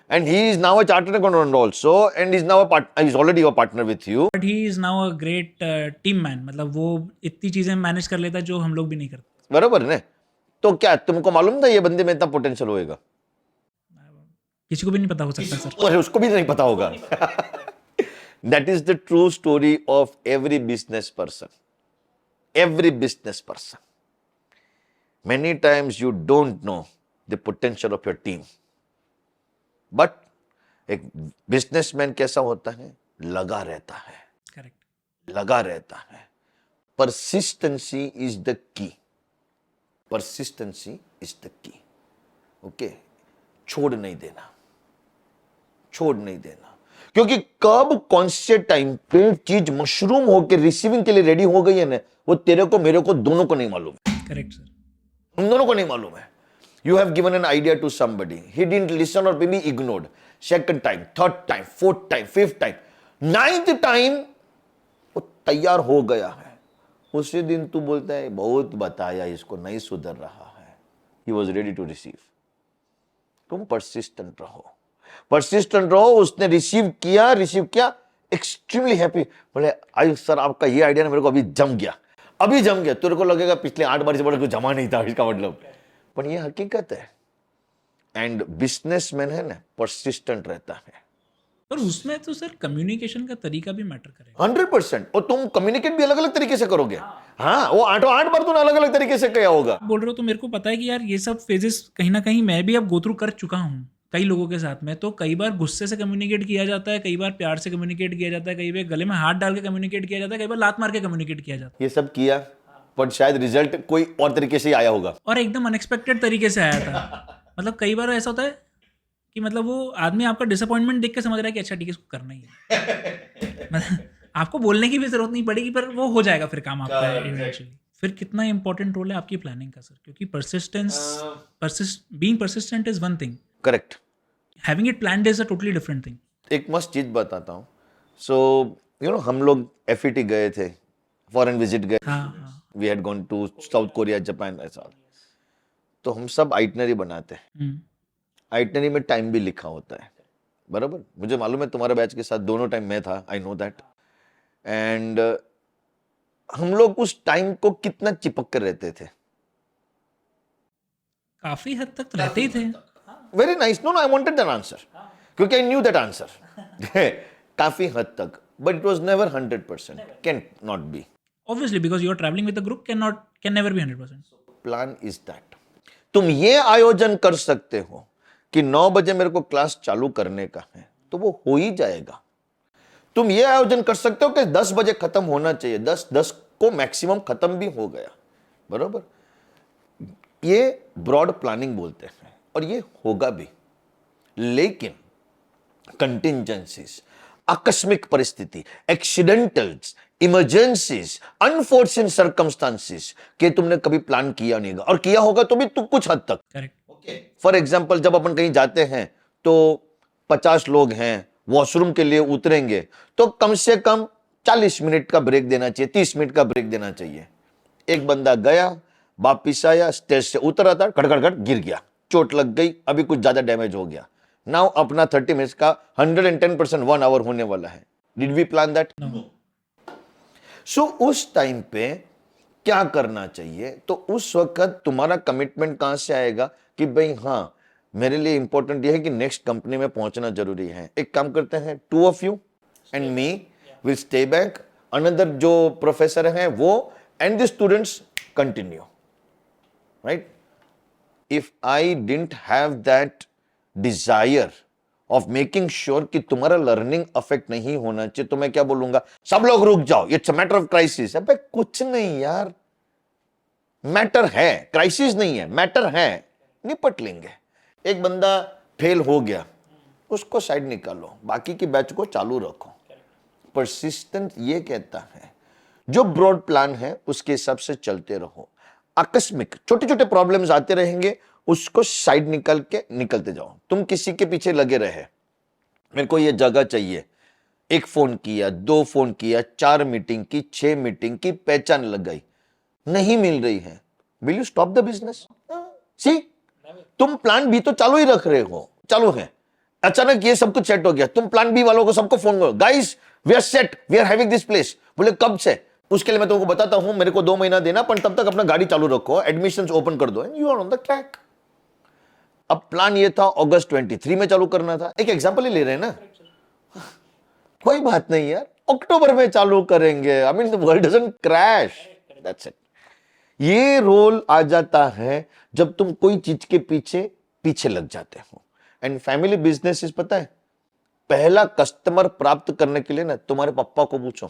and he is now a chartered accountant also, and he's now a partner, he's already a partner with you. But he is now a great team man, मतलब वो इतनी चीजें मैनेज कर लेता है जो हम लोग भी नहीं करते। बराबर ने? तो क्या तुमको मालूम था ये बंदे में इतना पोटेंशियल होएगा? किसी को भी नहीं पता हो सकता सर। और उसको भी नहीं पता होगा। That is the true story of every business person. Every business person. Many times you don't know the potential of your team. But एक बिजनेसमैन कैसा होता है? लगा रहता है, करेक्ट। लगा रहता है। Persistency is the key. Persistency is the key. Okay? छोड़ नहीं देना, छोड़ नहीं देना, क्योंकि कब कौन से टाइम पे चीज मशरूम होकर रिसीविंग के लिए रेडी हो गई है ना, वो तेरे को मेरे को दोनों को नहीं मालूम है। Correct sir. उन दोनों को नहीं मालूम है। You have given an idea to somebody. He didn't listen or maybe ignored. Second time, third time, fourth time, fifth time, ninth time, वो तैयार हो गया है। उसी दिन तू बोलता है बहुत बताया इसको, नहीं सुधर रहा है। He was ready to receive. तुम persistent रहो, persistent रहो। उसने रिसीव किया, एक्सट्रीमली हैप्पी। बोले आयुष सर आपका ये आइडिया ना मेरे को अभी जम गया, अभी जम गया। तेरे को लगेगा पिछले 8 बार से बड़ा कुछ जमा नहीं था, इसका मतलब, पर ये हकीकत है। एंड बिजनेसमैन है ना, परसिस्टेंट रहता है। पर उसमें तो सर कम्युनिकेशन का तरीका भी मैटर करेगा। 100%। और तुम कम्युनिकेट भी अलग अलग तरीके से करोगे। हाँ, वो 8 बार तुमने अलग अलग तरीके से किया होगा। बोल रहे हो तो मेरे को पता है कि यार ये सब फेजेस कहीं ना कहीं मैं भी अब गो थ्रू कर चुका हूँ कई लोगों के साथ में। तो कई बार गुस्से से कम्युनिकेट किया जाता है, कई बार प्यार से कम्युनिकेट किया जाता है, कई बार गले में हाथ डाल के कम्युनिकेट किया जाता है, कई बार लात मार के कम्युनिकेट किया जाता है। ये सब किया, पर शायद रिजल्ट कोई और तरीके से ही आया होगा, और एकदम अनएक्सपेक्टेड तरीके से आया था। मतलब कई बार ऐसा होता है कि मतलब वो आदमी आपका डिसअपॉइंटमेंट देख के समझ रहा है कि अच्छा ठीक है इसको करना ही है। मतलब आपको बोलने की भी जरूरत नहीं पड़ेगी, पर वो हो जाएगा फिर काम आपका इवेंचुअली। फिर कितना इंपॉर्टेंट रोल है आपकी प्लानिंग का सर, क्योंकि being persistent is one thing, correct. Having it planned is a totally different thing. एक मस्त चीज बताता हूँ। सो हम लोग FET गए थे, फॉरेन विजिट गए। हाँ। We had gone to South Korea, Japan, ऐसा। तो हम सब आइटनरी बनाते हैं। आइटनरी में टाइम भी लिखा होता है, बराबर। मुझे मालूम है तुम्हारे बैच के साथ दोनों टाइम मैं था, आई नो दैट। एंड हम लोग उस टाइम को कितना चिपक कर रहते थे। काफी हद तक तो रहते ही थे। Very nice. No I wanted that answer, क्योंकि आई न्यू दैट आंसर। काफी हद तक, but it was never 100%, can not be. Obviously, because you are traveling with a group, can never be 100%. Plan is that. तुम ये आयोजन कर सकते हो कि 9 बजे मेरे को क्लास चालू करने का है, तो वो हो ही जाएगा। तुम ये आयोजन कर सकते हो कि 10 बजे खत्म होना चाहिए, 10 को मैक्सिमम खत्म भी हो गया, बराबर। ये ब्रॉड प्लानिंग बोलते हैं, और ये होगा भी। लेकिन कंटिंजेंसीज, आकस्मिक परिस्थिति, एक्सीडेंटल्स, इमरजेंसीज, अनफोर्चुनेट सर्कमस्टांसेस के तुमने कभी प्लान किया नहीं होगा, और किया होगा तो भी तुम कुछ हद तक। करेक्ट। फॉर एग्जाम्पल, जब अपन कहीं जाते हैं तो 50 लोग हैं, वॉशरूम के लिए उतरेंगे, तो कम से कम 40 मिनट का ब्रेक देना चाहिए, 30 मिनट का ब्रेक देना चाहिए। एक बंदा गया, वापिस आया, स्टेज से उतरा था, खड़खड़ गिर गया, चोट लग गई, अभी कुछ ज्यादा डैमेज हो गया। नाउ अपना 30 मिनट्स का 110% 1 आवर होने वाला है। Did we plan that? So उस टाइम पे क्या करना चाहिए? तो उस वक्त तुम्हारा कमिटमेंट कहां से आएगा कि भाई हाँ, मेरे लिए इंपॉर्टेंट ये है कि नेक्स्ट कंपनी में पहुंचना जरूरी है। एक काम करते हैं, 2 of you and me will stay back, another जो प्रोफेसर हैं वो and the students continue, right? If I didn't have that desire of making sure कि तुम्हारा लर्निंग अफेक्ट नहीं होना चाहिए, तो मैं क्या बोलूंगा? सब लोग रुक जाओ, it's a matter of crisis. अबे कुछ नहीं यार, मैटर है, क्राइसिस नहीं है, मैटर है, निपट लेंगे। एक बंदा फेल हो गया, उसको साइड निकालो, बाकी की बैच को चालू रखो। परसिस्टेंट ये कहता है जो ब्रॉड प्लान है उसके हिसाब से चलते रहो। आकस्मिक छोटे छोटे प्रॉब्लम्स आते रहेंगे, उसको साइड निकल के निकलते जाओ। तुम किसी के पीछे लगे रहे, मेरे को ये जगह चाहिए, 1 फोन किया, 2 फोन किया, 4 मीटिंग की, 6 मीटिंग की, पहचान लग गई, नहीं मिल रही है, will you stop the business? See, तुम प्लान बी तो चालू ही रख रहे हो, चालू है, अचानक ये सब कुछ सेट हो गया, तुम प्लान बी वालों को सबको फोन करो, guys we are set, we are having this place. बोले कब से? उसके लिए मैं तुमको बताता हूं, मेरे को 2 महीना देना, पर तब तक अपना गाड़ी चालू रखो, एडमिशंस ओपन कर दो, and you are on the track. अब प्लान ये था अगस्त 23 में चालू करना था, एक एग्जांपल ही ले रहे हैं ना, कोई बात नहीं यार, अक्टूबर में चालू करेंगे, I mean the world doesn't crash, that's it. ये रोल आ जाता है जब तुम कोई चीज के पीछे पीछे लग जाते हो। एंड फैमिली बिजनेस, पता है, पहला कस्टमर प्राप्त करने के लिए ना तुम्हारे पापा को पूछो,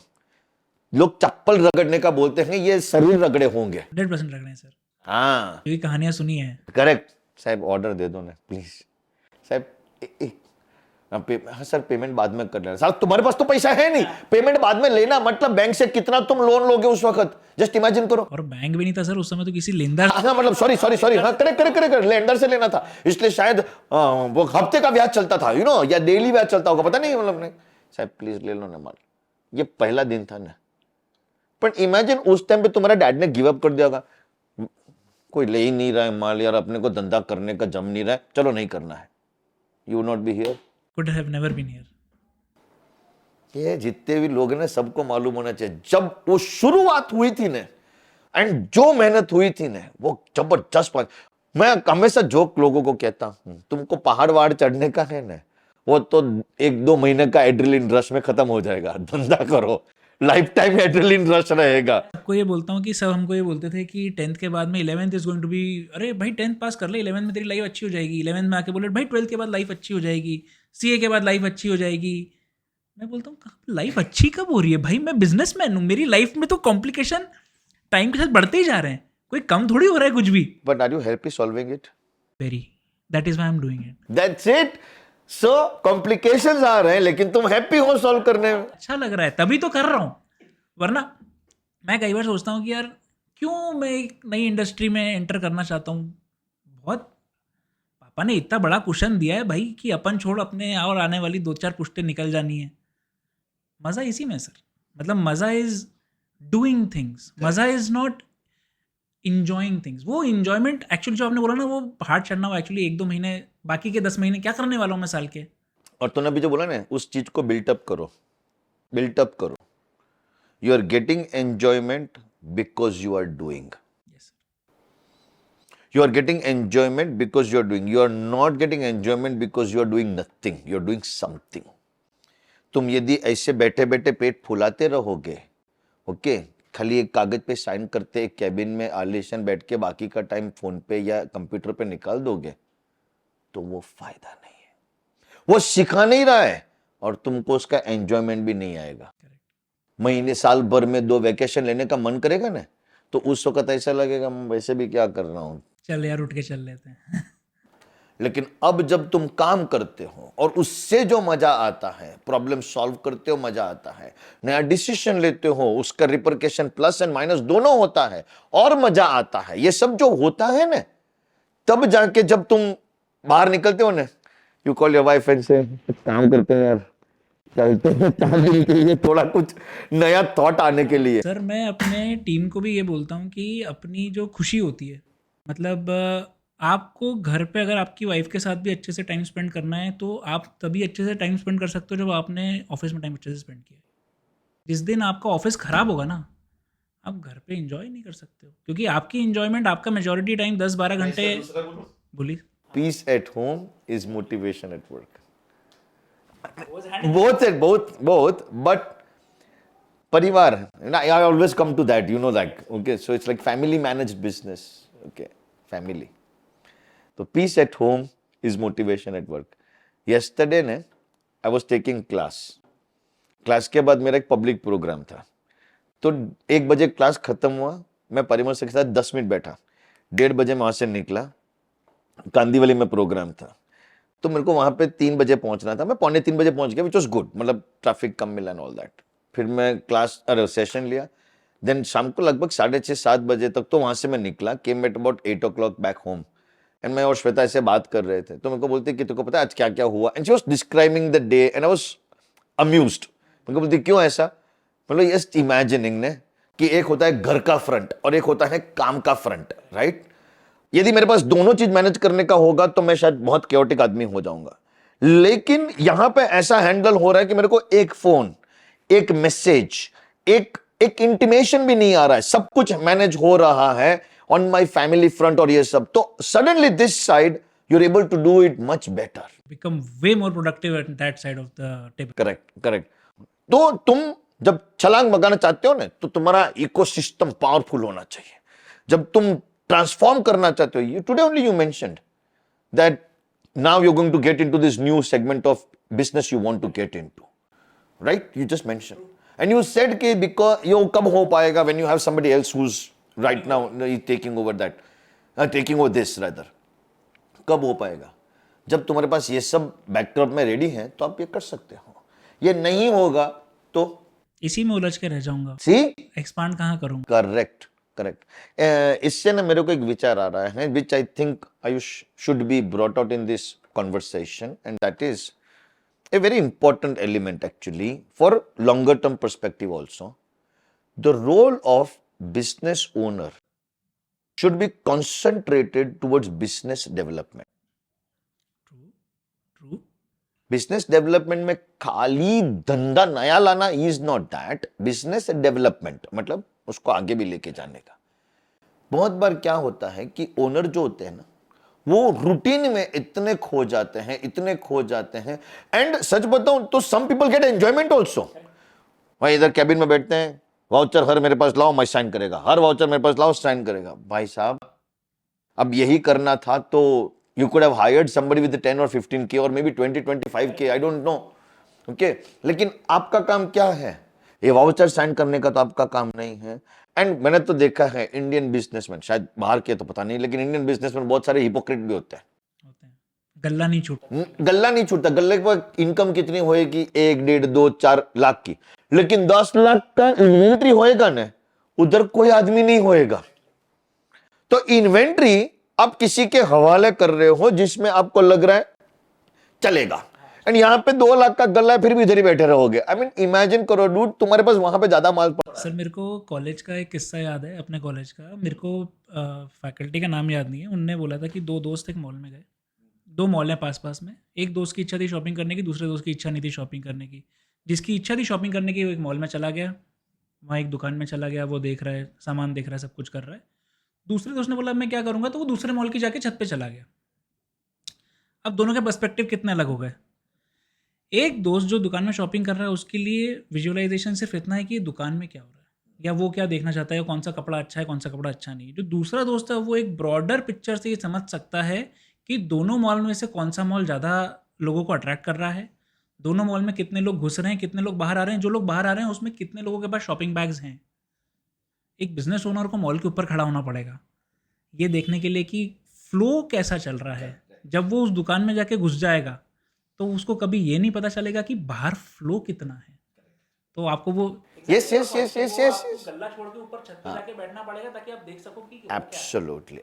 लोग चप्पल रगड़ने का बोलते हैं, ये शरीर रगड़े होंगे। 100% रख रहे हैं सर, हाँ, क्योंकि कहानियां सुनी है। करेक्ट। साहब ऑर्डर दे दो ना प्लीज, साहब हाँ सर पेमेंट बाद में कर लेना। साहब तुम्हारे पास तो पैसा है नहीं, पेमेंट बाद में लेना मतलब बैंक से कितना तुम लोन लोगे उस वक्त, जस्ट इमेजिन करो। और बैंक भी नहीं था सर उस समय, तो किसी लेनदार हाँ मतलब सॉरी हाँ करेक्ट लेंडर से लेना था, इसलिए शायद वो हफ्ते का ब्याज चलता था या डेली ब्याज चलता होगा, पता नहीं, मतलब नहीं साहब प्लीज ले लो ना माल। ये पहला दिन था ना, पर इमेजिन उस टाइम पे तुम्हारा डैड ने गिव अप कर दिया होगा, कोई ले ही नहीं रहा है माल यार, अपने को धंधा करने का जम नहीं रहा है, चलो नहीं करना है, you not be here. could have never been here. ये जितने भी लोग हैं ना सबको मालूम होना चाहिए, जब वो शुरुआत हुई थी ना एंड जो मेहनत हुई थी ना वो जबरदस्त। मैं हमेशा जोक लोगों को कहता हूं, तुमको पहाड़ वहाड़ चढ़ने का है ना, वो तो 1-2 महीने का एड्रेलिन रश में खत्म हो जाएगा, धंधा करो लाइफ टाइम एड्रेलिन रश रहेगा। सबको ये बोलता हूँ कि सब हमको ये बोलते थे कि 10th के बाद में 11th is going to B, अरे भाई 10th पास कर ले, 11th में तेरी लाइफ अच्छी हो जाएगी। 11th में आके बोले भाई 12th के बाद लाइफ अच्छी हो जाएगी, सीए के बाद लाइफ अच्छी हो जाएगी। मैं बोलता हूँ लाइफ अच्छी कब हो रही है भाई, मैं बिजनेसमैन हूँ, मेरी लाइफ में तो कॉम्प्लिकेशन टाइम के साथ बढ़ते ही जा रहे हैं, कोई कम थोड़ी हो रहा है कुछ भी। But are you happy solving it? Very, that is why I am doing it. That's it. So complications आ रहे हैं लेकिन तुम हैप्पी हो सॉल्व करने में। अच्छा लग रहा है तभी तो कर रहा हूँ, वरना मैं कई बार सोचता हूँ कि यार क्यों मैं एक नई इंडस्ट्री में एंटर करना चाहता हूँ। बहुत पापा ने इतना बड़ा कुशन दिया है भाई कि अपन छोड़ अपने और आने वाली 2-4 पुश्तें निकल जानी है। मज़ा इसी में सर, मतलब मज़ा इज डूइंग थिंग्स, मज़ा इज नॉट इंजॉइंग थिंग्स। वो इंजॉयमेंट एक्चुअली जो आपने बोला ना वो पहाड़ चढ़ना, वो एक्चुअली 1-2 महीने, बाकी के 10 महीने क्या करने वाला हूँ मैं साल के। और तूने अभी जो बोला ना उस चीज को बिल्टअप करो। You are getting enjoyment because you are doing. Yes. You are getting enjoyment because you are doing. You are not getting enjoyment because you are doing nothing. You are doing something. तुम यदि ऐसे बैठे बैठे पेट फुलाते रहोगे, ओके, खाली एक कागज पे साइन करते एक कैबिन में आलिशान बैठ के बाकी का टाइम फोन पे या कंप्यूटर पे निकाल दोगे, तो वो फायदा नहीं है, वो सिखा नहीं रहा है और तुमको उसका एंजॉयमेंट भी नहीं आएगा। महीने साल भर में 2 वैकेशन लेने का मन करेगा ना, तो उस वक्त ऐसा लगेगा मैं वैसे भी क्या कर रहा हूं, चल यार उठ के चल लेते हैं। लेकिन अब जब तुम काम करते हो और उससे जो मजा आता है, प्रॉब्लम सॉल्व करते हो मजा आता है, नया डिसीजन लेते हो उसका रिपरकेशन प्लस एंड माइनस दोनों होता है और मजा आता है, ये सब जो होता है ना, तब जाके जब तुम बाहर निकलते हो ना, you call your wife and से काम करते हैं यार, चलते हैं शादी के लिए, थोड़ा कुछ नया थॉट आने के लिए। सर मैं अपने टीम को भी ये बोलता हूँ कि अपनी जो खुशी होती है, मतलब आपको घर पे अगर आपकी वाइफ के साथ भी अच्छे से टाइम स्पेंड करना है तो आप तभी अच्छे से टाइम स्पेंड कर सकते हो जब आपने ऑफिस में टाइम अच्छे से स्पेंड किया। जिस दिन आपका ऑफिस ख़राब होगा ना, आप घर पे इंजॉय नहीं कर सकते हो, क्योंकि आपकी इंजॉयमेंट, आपका मेजॉरिटी टाइम 10-12 घंटे। बोलिए। Peace at home is motivation at work. both but परिवार, I always come to that, you know that, okay, so it's like family managed business, okay, family, so peace at home is motivation at work. Yesterday ne I was taking class के बाद मेरा एक पब्लिक प्रोग्राम था, तो 1 बजे क्लास खत्म हुआ, मैं परिमल सर के साथ 10 मिनट बैठा, 1:30 बजे वहां से निकला, कांदीवली में प्रोग्राम था, तो मेरे को वहां पे 3 बजे पहुंचना था, मैं 2:45 बजे पहुंच गया, विच वॉज गुड, मतलब ट्रैफिक कम मिला एंड ऑल दैट। फिर मैं सेशन लिया, देन शाम को लगभग 6:30-7 बजे तक तो वहां से मैं निकला, came at about 8 o'clock back home, and मैं और श्वेता ऐसे बात कर रहे थे, तो मेरे को बोलते कि तुमको पता है आज क्या क्या हुआ, and she was describing the day and I was amused. मेरे को बोलती क्यों ऐसा, मतलब जस्ट इमेजिनिंग ने कि एक होता है घर का फ्रंट और एक होता है काम का फ्रंट, राइट? यदि मेरे पास दोनों चीज मैनेज करने का होगा तो मैं शायद बहुत केओटिक आदमी हो जाऊंगा, लेकिन यहां पे ऐसा हैंडल हो रहा है कि मेरे को एक फोन, एक मैसेज, एक इंटीमेशन भी नहीं आ रहा है, सब कुछ मैनेज हो रहा है ऑन माय फैमिली फ्रंट और ये सब, तो suddenly this side you are able to do it much better, become way more productive at that side of the table. Correct. तो तुम जब छलांग लगाना चाहते हो ना, तो तुम्हारा इकोसिस्टम पावरफुल होना चाहिए। जब तुम ट्रांसफॉर्म करना चाहते हो, today only you mentioned that now you are going to get into this new segment of business you want to get into, right? You just mention and you said कि बिकॉज ये कब हो पाएगा, when you have somebody else who is right now taking over that, taking over this rather, कब हो पाएगा? जब तुम्हारे पास ये सब बैकड्रॉप में रेडी है तो आप ये कर सकते हो. ये नहीं होगा तो इसी में उलझ के रह जाऊंगा, सी एक्सपांड कहाँ करूंगा. Correct correct. इससे ना मेरे को एक विचार आ रहा है which I think Ayush should be brought out in this conversation, and that is a very important element actually for longer term perspective also. The role of business owner should be concentrated towards business development. True. Business development में खाली धंधा नया लाना is not that. Business development मतलब उसको आगे भी लेके जाने का. बहुत बार क्या होता है कि ओनर जो होते हैं ना, वो रूटीन में इतने खो जाते हैं एंड सच बताऊं तो some people get enjoyment also. भाई इधर कैबिन में बैठते हैं, वाउचर हर मेरे पास लाओ मैं साइन करेगा, हर वाउचर मेरे पास लाओ साइन करेगा. भाई साहब अब यही करना था तो you could have hired somebody with 10 और 15K और may be 20-25K, I don't know. Okay, लेकिन आपका काम क्या है? ये वाउचर साइन करने का तो आपका काम नहीं है. एंड मैंने तो देखा है इंडियन बिजनेसमैन, शायद बाहर के तो पता नहीं, लेकिन इंडियन बिजनेसमैन बहुत सारे हिपोक्रेट भी होते हैं. गल्ला नहीं छूटता. गल्ला नहीं छूटता. गल्ले के पास इनकम कितनी होएगी? 1, 1.5, 2, 4 लाख की, लेकिन 10 लाख का इन्वेंट्री होएगा ना, उधर कोई आदमी नहीं होएगा. तो इन्वेंट्री आप किसी के हवाले कर रहे हो जिसमें आपको लग रहा है चलेगा, एंड यहाँ पे 2 लाख का गल्ला है फिर भी इधर ही बैठे रहोगे. आई मीन इमेजिन करो डूड, तुम्हारे पास वहां पे ज्यादा माल पड़ा. सर मेरे को कॉलेज का एक किस्सा याद है, अपने कॉलेज का. मेरे को फैकल्टी का नाम याद नहीं है. उनने बोला था कि 2 दोस्त एक मॉल में गए. 2 मॉल हैं पास पास में. एक दोस्त की इच्छा थी शॉपिंग करने की, दूसरे दोस्त की इच्छा नहीं थी शॉपिंग करने की. जिसकी इच्छा थी शॉपिंग करने की वो एक मॉल में चला गया, वहाँ एक दुकान में चला गया, वो देख रहा है, सामान देख रहा है, सब कुछ कर रहा है. दूसरे दोस्त ने बोला मैं क्या करूँगा, तो वो दूसरे मॉल की जाके छत पे चला गया. अब दोनों के पर्सपेक्टिव कितने अलग हो गए. एक दोस्त जो दुकान में शॉपिंग कर रहा है उसके लिए विजुअलाइजेशन सिर्फ इतना है कि दुकान में क्या हो रहा है, या वो क्या देखना चाहता है, कौन सा कपड़ा अच्छा है, कौन सा कपड़ा अच्छा नहीं. जो दूसरा दोस्त है वो एक ब्रॉडर पिक्चर से ये समझ सकता है कि दोनों मॉल में से कौन सा मॉल ज़्यादा लोगों को अट्रैक्ट कर रहा है, दोनों मॉल में कितने लोग घुस रहे हैं, कितने लोग बाहर आ रहे हैं, जो लोग बाहर आ रहे हैं उसमें कितने लोगों के पास शॉपिंग बैग्स हैं. एक बिजनेस ओनर को मॉल के ऊपर खड़ा होना पड़ेगा ये देखने के लिए कि फ्लो कैसा चल रहा है. जब वो उस दुकान में जाके घुस जाएगा तो उसको कभी ये नहीं पता चलेगा कि बाहर फ्लो कितना है. तो आपको वो यस गल्ला छोड़ के ऊपर छत पे जाके बैठना पड़ेगा ताकि आप देख सको कि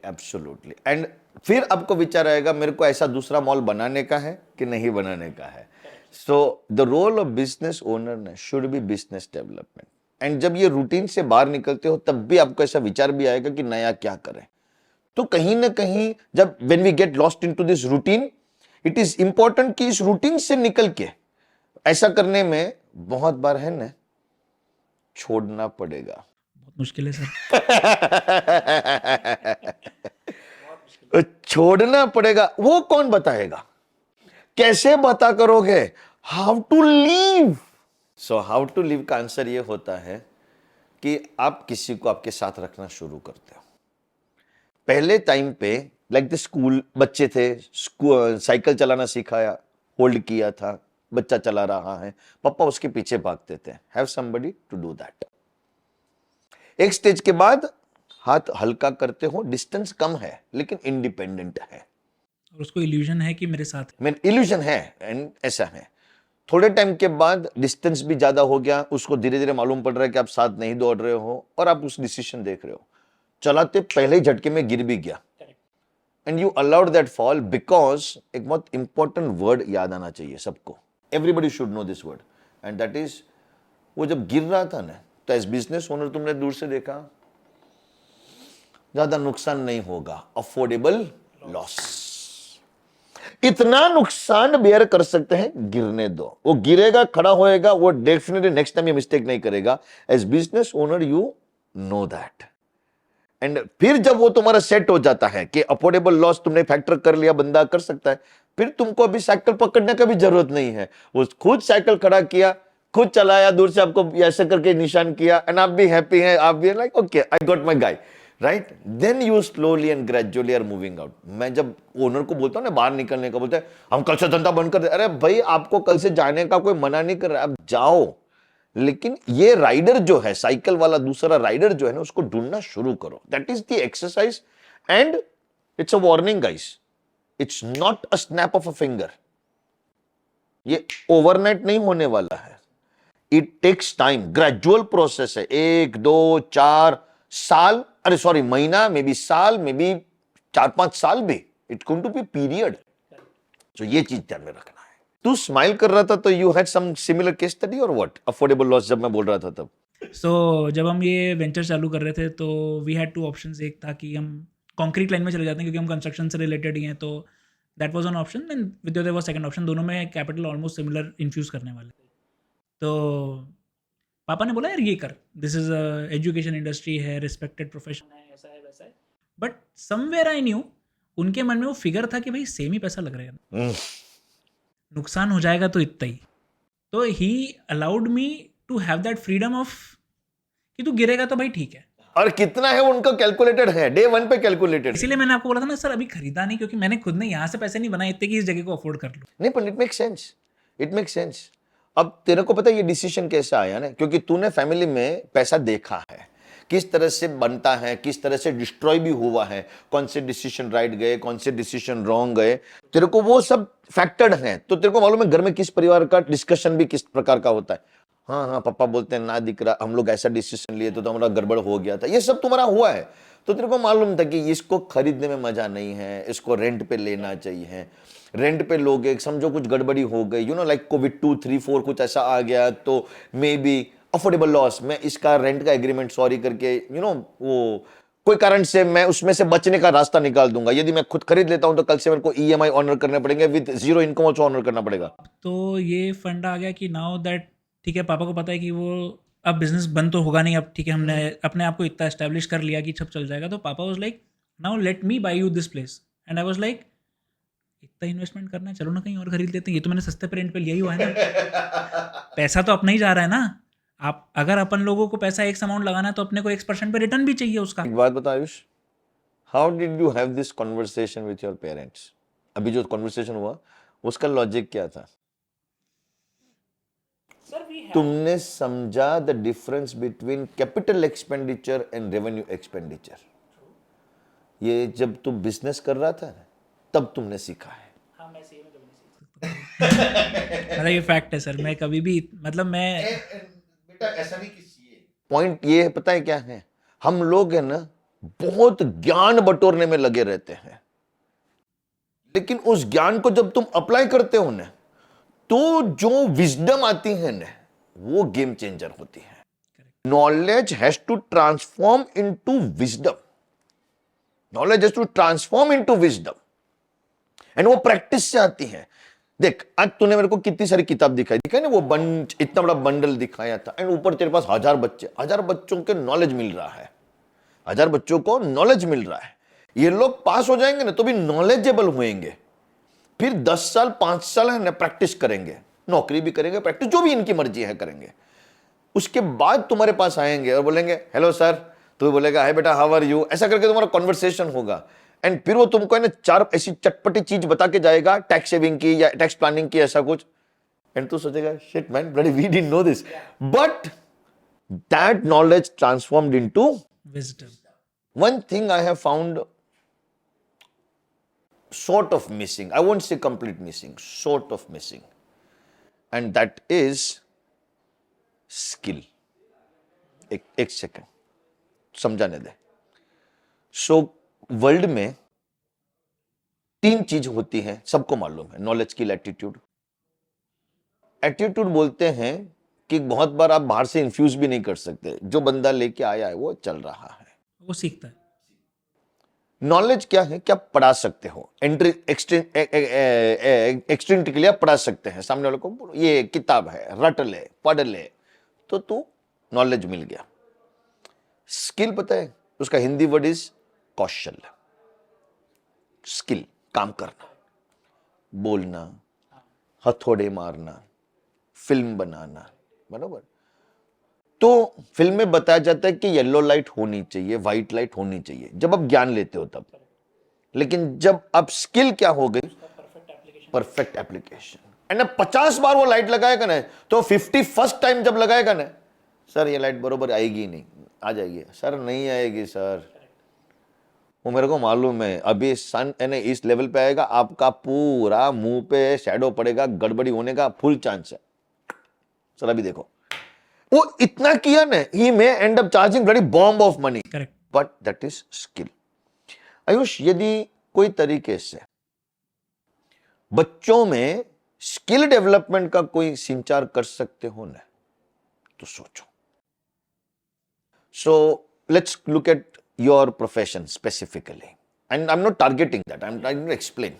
एब्सोल्युटली. एंड फिर आपको विचार आएगा मेरे को ऐसा दूसरा मॉल बनाने का है कि नहीं बनाने का है. So the role of business owner should be business development. And जब ये रूटीन से बाहर निकलते हो तब भी आपको ऐसा विचार भी आएगा कि नया क्या करें. तो कहीं ना कहीं जब when we get lost into this routine, it is important कि इस रूटीन से निकल के ऐसा करने में बहुत बार है ना छोड़ना पड़ेगा. बहुत मुश्किल है सर. छोड़ना पड़ेगा. वो कौन बताएगा, कैसे बता करोगे? How to leave. So how to leave का आंसर ये होता है कि आप किसी को आपके साथ रखना शुरू करते हो. पहले टाइम पे लाइक द स्कूल बच्चे थे, साइकिल चलाना सिखाया, होल्ड किया था, बच्चा चला रहा है, पापा उसके पीछे भागते थे. Have somebody to do that. एक स्टेज के बाद हाथ हल्का करते हो, डिस्टेंस कम है लेकिन इंडिपेंडेंट है, और उसको इल्यूजन है कि मेरे साथ है. मेन इल्यूजन है एंड ऐसा है. थोड़े टाइम के बाद डिस्टेंस भी ज्यादा हो गया, उसको धीरे धीरे मालूम पड़ रहा है कि आप साथ नहीं दौड़ रहे हो और आप उस डिसीजन देख रहे हो. चलाते पहले ही झटके में गिर भी गया and you allowed that fall because एक बहुत इंपॉर्टेंट वर्ड याद आना चाहिए सबको. Everybody should know this word and that is, वो जब गिर रहा था ना तो एज बिजनेस ओनर तुमने दूर से देखा ज्यादा नुकसान नहीं होगा, अफोर्डेबल लॉस. इतना नुकसान बेयर कर सकते हैं, गिरने दो. वो गिरेगा, खड़ा होएगा, वो डेफिनेटली नेक्स्ट टाइम ये मिस्टेक नहीं करेगा. As business owner you know that. And फिर जब वो तुम्हारा सेट हो जाता है कि अफोर्डेबल लॉस तुमने फैक्टर कर लिया, बंदा कर सकता है, फिर तुमको अभी साइकिल पकड़ने का भी जरूरत नहीं है. वो खुद साइकिल खड़ा किया, खुद चलाया, दूर से आपको ऐसे करके निशान किया एंड आप भी हैप्पी हैं, आप भी like okay I got my guy, right. Then you slowly and gradually are moving out. मैं जब ओनर को बोलता हूँ ना बाहर निकलने का, बोलते हैं हम कल से धंधा बंद कर दे. अरे भाई आपको कल से जाने का कोई मना नहीं कर रहा, आप जाओ, लेकिन ये राइडर जो है, साइकिल वाला दूसरा राइडर जो है ना, उसको ढूंढना शुरू करो. That is the exercise and it's a warning guys. It's not a snap of a finger, ये ओवरनाइट नहीं होने वाला है, it takes time, gradual process है, 1 2 4 साल, अरे सॉरी महीना, मे बी साल, मे बी 4 5 साल भी, it's going to be period. तो ये चीज ध्यान में रखना है। तू स्माइल कर रहा था तो you had some similar case study और व्हाट, अफोर्डेबल लॉस जब मैं बोल रहा था तब? सो जब हम ये वेंचर चालू कर रहे थे तो वी हैड 2 ऑप्शंस। एक था कि हम कंक्रीट लाइन में चले जाते हैं क्योंकि हम कंस्ट्रक्शन से रिलेटेड ही हैं, तो that was an option, and Vidyoday was second option. दोनों में कैपिटल ऑलमोस्ट सिमिलर इन्फ्यूज़ करने वाले थे। तो पापा ने बोला यार ये कर, this is a education industry है, रिस्पेक्टेड प्रोफेशन है, ऐसा है वैसा है। बट समवेयर आई न्यू, उनके मन में वो फिगर था कि भाई सेम ही पैसा लग रहा है, नुकसान हो जाएगा तो इतना ही। तो he allowed me to have that freedom of कि तू गिरेगा तो भाई ठीक है। और कितना है उनका कैलकुलेटेड है, डे 1 पे कैलकुलेटेड। इसीलिए मैंने आपको बोला था ना सर, अभी खरीदा नहीं क्योंकि मैंने खुद ने यहाँ से पैसे नहीं बनाए इतने कि इस जगह को अफोर्ड कर लूँ। नहीं, पर it make sense, it make sense. अब तेरे को पता है ये डिसीजन कैसे आया ना, क्योंकि तूने फैमिली में पैसा देखा है, किस तरह से बनता है, किस तरह से डिस्ट्रॉय भी हुआ है, कौन से डिसीजन राइट गए, कौन से डिसीजन रॉन्ग गए, तेरे को वो सब फैक्टर्ड हैं। तो तेरे को मालूम है घर में किस परिवार का डिस्कशन भी किस प्रकार का होता है। हाँ हाँ, पापा बोलते हैं ना दिख रहा, हम लोग ऐसा डिसीजन लिए तो हमारा गड़बड़ हो गया था, ये सब तुम्हारा हुआ है। तो तेरे को मालूम था कि इसको खरीदने में मजा नहीं है, इसको रेंट पे लेना चाहिए, रेंट पे लोगे समझो कुछ गड़बड़ी हो गई, यू नो लाइक कोविड 2 3 4 कुछ ऐसा आ गया, तो मे बी अफोर्डेबल लॉस, मैं इसका रेंट का एग्रीमेंट सॉरी करके वो कोई कारण से मैं उसमें से बचने का रास्ता निकाल दूंगा। यदि मैं खुद खरीद लेता हूं तो कल से मेरे को ईएमआई ऑनर करने पड़ेंगे, with zero income also honour करना पड़ेगा। तो ये फंड आ गया कि नाउ दैट ठीक है, पापा को पता है कि वो अब बिजनेस बंद तो होगा नहीं, अब ठीक है हमने अपने आप को इतना एस्टेब्लिश कर लिया कि सब चल जाएगा। तो पापा was like now let me buy you this place, and I was like इतना इन्वेस्टमेंट करना है, चलो ना कहीं और खरीद लेते हैं, ये तो मैंने सस्ते पे रेंट पे लिया ही हुआ है ना, पैसा तो अपना ही जा रहा है ना। आप अगर अपन लोगों को पैसा एक अमाउंट लगाना है तो अपने को 1% पे रिटर्न भी चाहिए उसका। एक बात बता Ayush, how did you have this conversation with your parents? अभी जो कॉन्वर्सेशन हुआ उसका लॉजिक क्या था? तुमने समझा the difference between capital expenditure and revenue expenditure. ये जब तुम बिजनेस कर रहा था तब तुमने सीखा है। अरे ये फैक्ट है सर, मैं कभी भी मतलब मैं बेटा ऐसा नहीं किसी पॉइंट ये है, पता है क्या है, हम लोग है ना बहुत ज्ञान बटोरने में लगे रहते हैं, लेकिन उस ज्ञान को जब तुम अप्लाई करते हो ना तो जो विजडम आती है ना वो गेम चेंजर होती है। Knowledge has to transform into wisdom, knowledge has to transform into wisdom, and वो प्रैक्टिस से आती है। देख आज तूने मेरे को कितनी सारी किताब दिखाई ना, वो इतना बड़ा बंडल दिखाया था, एंड ऊपर तेरे पास 1000 बच्चे, 1000 बच्चों के नॉलेज मिल रहा है, 1000 बच्चों को नॉलेज मिल रहा है। ये लोग पास हो जाएंगे ना तो भी नॉलेजेबल होंगे, फिर 10 साल 5 साल है ना प्रैक्टिस करेंगे, नौकरी भी करेंगे, प्रैक्टिस जो भी इनकी मर्जी है करेंगे। उसके बाद तुम्हारे पास आएंगे और बोलेंगे हेलो सर, तो बोलेगा हाय बेटा हाउ आर यू, ऐसा करके तुम्हारा कॉन्वर्सेशन होगा। एंड फिर वो तुमको है ना 4 ऐसी चटपटी चीज बता के जाएगा, टैक्स सेविंग की या टैक्स प्लानिंग की, ऐसा कुछ, एंड तू सोचेगा shit man bloody we didn't know this, but that knowledge transformed into wisdom. one thing I have found sort of missing, I won't say complete missing, sort of missing, and that is skill. एक सेकंड समझाने दे। सो वर्ल्ड में 3 चीज होती है, सबको मालूम है, नॉलेज, स्किल, एटीट्यूड। एटीट्यूड बोलते हैं कि बहुत बार आप बाहर से इन्फ्यूज भी नहीं कर सकते, जो बंदा लेके आया है वो चल रहा है, वो सीखता है। नॉलेज क्या है, क्या पढ़ा सकते हो, एंट्री एक्सटेंट के लिए आप पढ़ा सकते हैं, सामने वाले को ये किताब है रट ले पढ़ ले तो तू नॉलेज मिल गया। स्किल पता है उसका Hindi word is Kaushal. Skill काम करना, बोलना, हथौड़े मारना, फिल्म बनाना, बराबर। तो फिल्म में बताया जाता है कि येलो लाइट होनी चाहिए, व्हाइट लाइट होनी चाहिए जब आप ज्ञान लेते हो तब, लेकिन जब अब स्किल क्या हो गई, परफेक्ट एप्लीकेशन। एंड 50 बार वो लाइट लगाएगा ना तो 51st टाइम जब लगाएगा ना, सर ये लाइट बरोबर आएगी नहीं, आ जाएगी सर, नहीं आएगी सर, वो मेरे को मालूम है, अभी सन यानी इस लेवल पे आएगा, आपका पूरा मुंह पे शैडो पड़ेगा, गड़बड़ी होने का फुल चांस है। सर अभी देखो, वो इतना किया ना, he may end up charging bloody bomb of money, correct. But that is skill. Ayush, यदि कोई तरीके से बच्चों में स्किल डेवलपमेंट का कोई संचार कर सकते हो ना, तो सोचो। So let's look at your profession specifically, and I am not targeting that, I am trying to explain.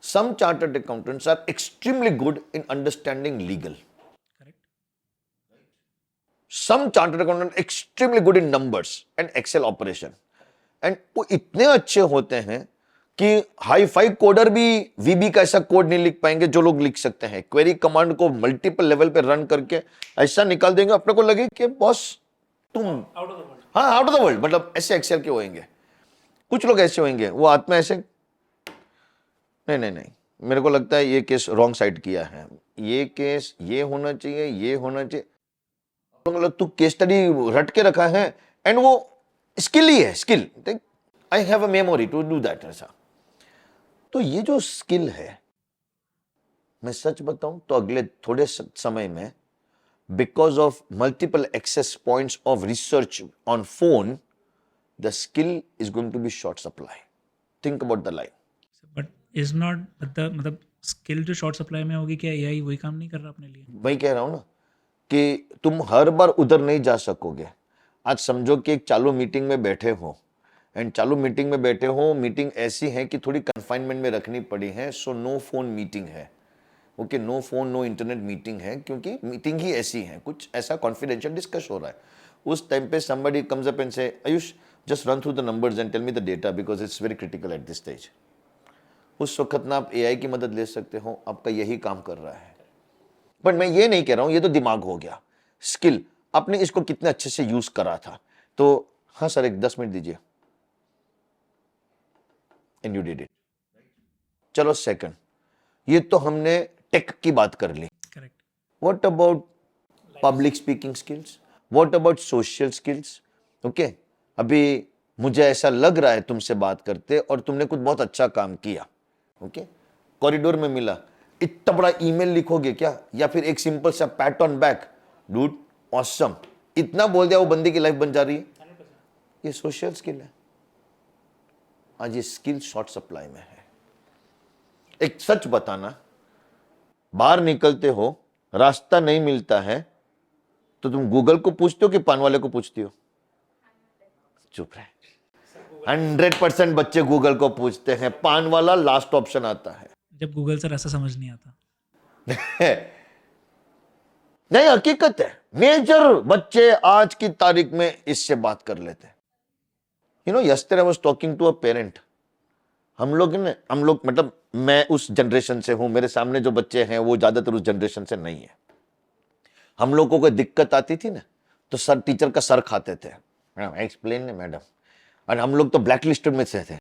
Some chartered accountants are extremely good in understanding legal. Correct. Some chartered accountants extremely good in numbers and Excel operation. And वो इतने अच्छे होते हैं कि हाई फाई कोडर भी वीबी का ऐसा कोड नहीं लिख पाएंगे जो लोग लिख सकते हैं। क्वेरी कमांड को मल्टीपल लेवल पे रन करके ऐसा निकाल देंगे, अपने को लगे कि बॉस तुम आउट ऑफ द वर्ल्ड। हाँ आउट ऑफ द वर्ल्ड, मतलब ऐसे एक्सेल के होंगे। कुछ लोग ऐसे होंगे, वो हाथ में ऐसे, नहीं नहीं नहीं, मेरे को लगता है ये केस रॉन्ग साइड किया है, ये केस ये होना चाहिए, ये होना चाहिए। मतलब तू केस स्टडी रट के रखा है, एंड वो स्किल ही है, skill. I have a memory to do that. ऐसा तो ये जो स्किल है, मैं सच बताऊं तो अगले थोड़े समय में, because of multiple access points of research on phone, the skill is going to be short supply. Think about the line. But is not मतलब स्किल जो शॉर्ट सप्लाई में होगी, क्या एआई वही काम नहीं कर रहा अपने लिए? वही कह रहा हूं ना कि तुम हर बार उधर नहीं जा सकोगे। आज समझो कि एक चालू मीटिंग में बैठे हो, एंड चालू मीटिंग में बैठे हो, मीटिंग ऐसी है कि थोड़ी कन्फाइनमेंट में रखनी पड़ी है, सो नो फोन मीटिंग है। Okay, no phone no internet meeting है, क्योंकि मीटिंग ही ऐसी है, कुछ ऐसा कॉन्फिडेंशियल डिस्कस हो रहा है। उस टाइम पे somebody comes up and say, Ayush just run through the numbers and tell me the data because it's very critical at this stage. उस वक्त ना आप एआई की मदद ले सकते हो, आपका यही काम कर रहा है। बट मैं ये नहीं कह रहा हूं, ये तो दिमाग हो गया। स्किल, आपने इसको कितने अच्छे से यूज करा था। तो हाँ सर, एक 10 मिनट दीजिए, एंड यू डिड इट। चलो सेकंड, ये तो हमने टेक की बात कर ली। Correct. What about public speaking skills, what about social skills? Okay, अभी मुझे ऐसा लग रहा है तुमसे बात करते, और तुमने कुछ बहुत अच्छा काम किया। ओके, कॉरिडोर में मिला, इतना बड़ा ईमेल लिखोगे क्या, या फिर एक सिंपल सा PAT on back, dude awesome, इतना बोल दिया, वो बंदे की लाइफ बन जा रही है। ये सोशल स्किल है। आज ये स्किल शॉर्ट सप्लाई में है। एक सच बताना, बाहर निकलते हो, रास्ता नहीं मिलता है, तो तुम गूगल को पूछते हो कि पान वाले को पूछती हो? चुप रहे। 100% बच्चे गूगल को पूछते हैं, पान वाला लास्ट ऑप्शन आता है। जब गूगल से रास्ता समझ नहीं आता। नहीं, हकीकत है, मेजर बच्चे आज की तारीख में इससे बात कर लेते हैं। You know, yesterday I was talking to a parent. हम लोग मतलब मैं उस जनरेशन से हूं, मेरे सामने जो बच्चे हैं वो ज्यादातर उस जनरेशन से नहीं है। हम लोगों को दिक्कत आती थी ना, तो सर टीचर का सर खाते थे, मैडम एक्सप्लेन मैडम, और हम लोग तो ब्लैक लिस्टेड में से थे।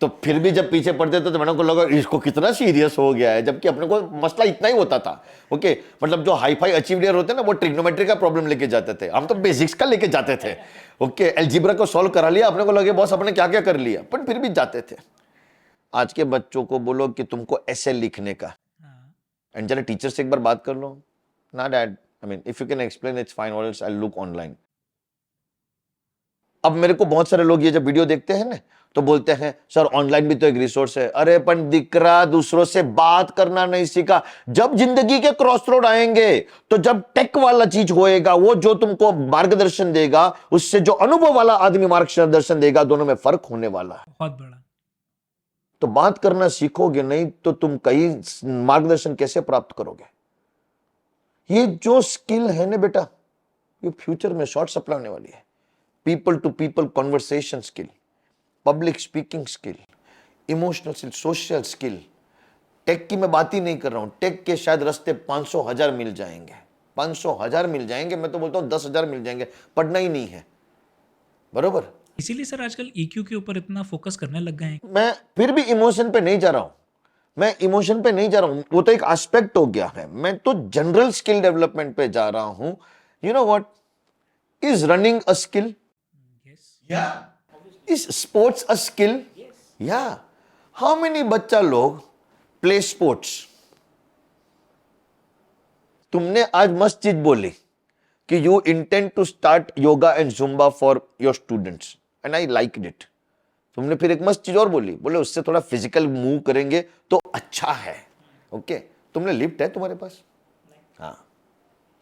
तो फिर भी जब पीछे पढ़ते थे तो मैडम को लगा इसको कितना सीरियस हो गया है, जबकि अपने को मसला इतना ही होता था। ओके, मतलब जो हाई फाई अचीवियर होते हैं ना, वो ट्रिग्नोमेट्री का प्रॉब्लम लेके जाते थे, हम तो बेसिक्स का लेके जाते थे। ओके, एलजीब्रा को सॉल्व करा लिया, अपने को लगे बॉस अपने क्या क्या कर लिया, पर फिर भी जाते थे। आज के बच्चों को बोलो कि तुमको ऐसे लिखने का, एंड जरा टीचर से एक बार बात कर लो ना, dad I mean if you can explain it's fine, और एल्स आई लुक ऑनलाइन। अब मेरे को बहुत सारे लोग ये जब वीडियो देखते हैं ना, तो बोलते हैं सर ऑनलाइन भी तो एक रिसोर्स है। अरे पण दिकरा, दूसरों से बात करना नहीं सीखा। जब जिंदगी के क्रॉस रोड आएंगे, तो जब टेक वाला चीज होएगा, वो जो तुमको मार्गदर्शन देगा, उससे जो अनुभव वाला आदमी मार्गदर्शन देगा, दोनों में फर्क होने वाला है बहुत बड़ा। तो बात करना सीखोगे नहीं तो तुम कहीं मार्गदर्शन कैसे प्राप्त करोगे? ये जो स्किल है ना बेटा, ये फ्यूचर में शॉर्ट सप्लाई होने वाली है। People to people conversation skill, public speaking skill, emotional skill, social skill. Tech की मैं बात ही नहीं कर रहा हूं। टेक के शायद रास्ते 500,000 मिल जाएंगे, 500,000 मिल जाएंगे, मैं तो बोलता हूं 10,000 मिल जाएंगे, पढ़ना ही नहीं है। बरोबर? इसीलिए सर आजकल ईक्यू के ऊपर इतना फोकस करने लग गए हैं। मैं फिर भी इमोशन पे नहीं जा रहा हूं, मैं इमोशन पे नहीं जा रहा हूं, वो तो एक एस्पेक्ट हो गया है। मैं तो जनरल स्किल डेवलपमेंट पे जा रहा हूं। You know what is running a skill? Yes. Is sports a skill? Yeah. How many बच्चा लोग play sports? तुमने आज मस्त चीज बोली कि you intend to start yoga and zumba for your students and I liked it. तुमने फिर एक मस्त चीज और बोली, बोले उससे थोड़ा फिजिकल मूव करेंगे तो अच्छा है. ओके, तुमने लिफ्ट है तुम्हारे पास? हाँ,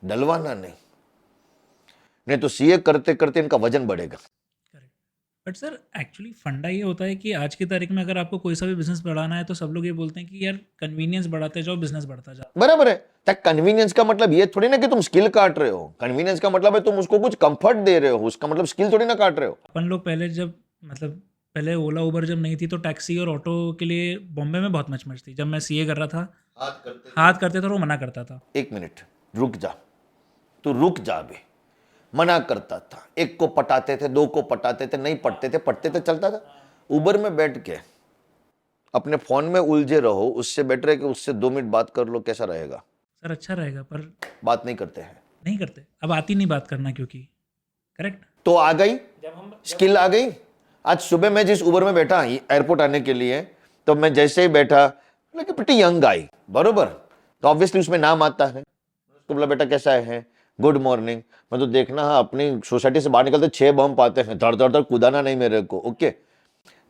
डलवाना नहीं तो सीए करते करते इनका वजन बढ़ेगा. बट सर एक्चुअली फंडा ये होता है कि आज की तारीख में अगर आपको कोई सा भी बिजनेस बढ़ाना है तो सब लोग ये बोलते हैं कि यार कन्वीनियंस बढ़ाते जाओ, बिजनेस बढ़ता जाओ. बराबर है. कन्वीनियंस का मतलब ये थोड़ी ना कि तुम स्किल काट रहे हो. कन्वीनियंस का मतलब है तुम उसको कुछ कंफर्ट दे रहे हो. उसका मतलब स्किल थोड़ी ना काट रहे हो. अपन लोग पहले जब मतलब पहले ओला उबर जब नहीं थी तो टैक्सी और ऑटो के लिए बॉम्बे में बहुत मच थी. जब मैं सीए कर रहा था हाथ करते थे और वो मना करता था. एक मिनट रुक जा, तू रुक जा. अभी मना करता था, एक को पटाते थे, दो को पटाते थे, नहीं पटते थे चलता था. उबर में बैठ के अपने फोन में उलझे रहो, उससे बेटर है कि उससे 2 मिनट बात कर लो. कैसा रहेगा? सर अच्छा रहेगा पर बात नहीं करते हैं. नहीं करते. अब आती नहीं बात करना क्योंकि करेक्ट. तो आ गई स्किल आ गई. आज सुबह मैं जिस उबर में बैठा एयरपोर्ट आने के लिए, तो मैं जैसे ही बैठा लेकिन प्रीटी यंग गाय, बरोबर, तो ऑब्वियसली उसमें नाम आता है. तो बोला बेटा कैसा है, गुड मॉर्निंग. मैं तो देखना, हाँ, अपनी सोसाइटी से बाहर निकलते 6 बम पाते हैं, धड़ धड़ धड़ कूदाना नहीं मेरे को. ओके,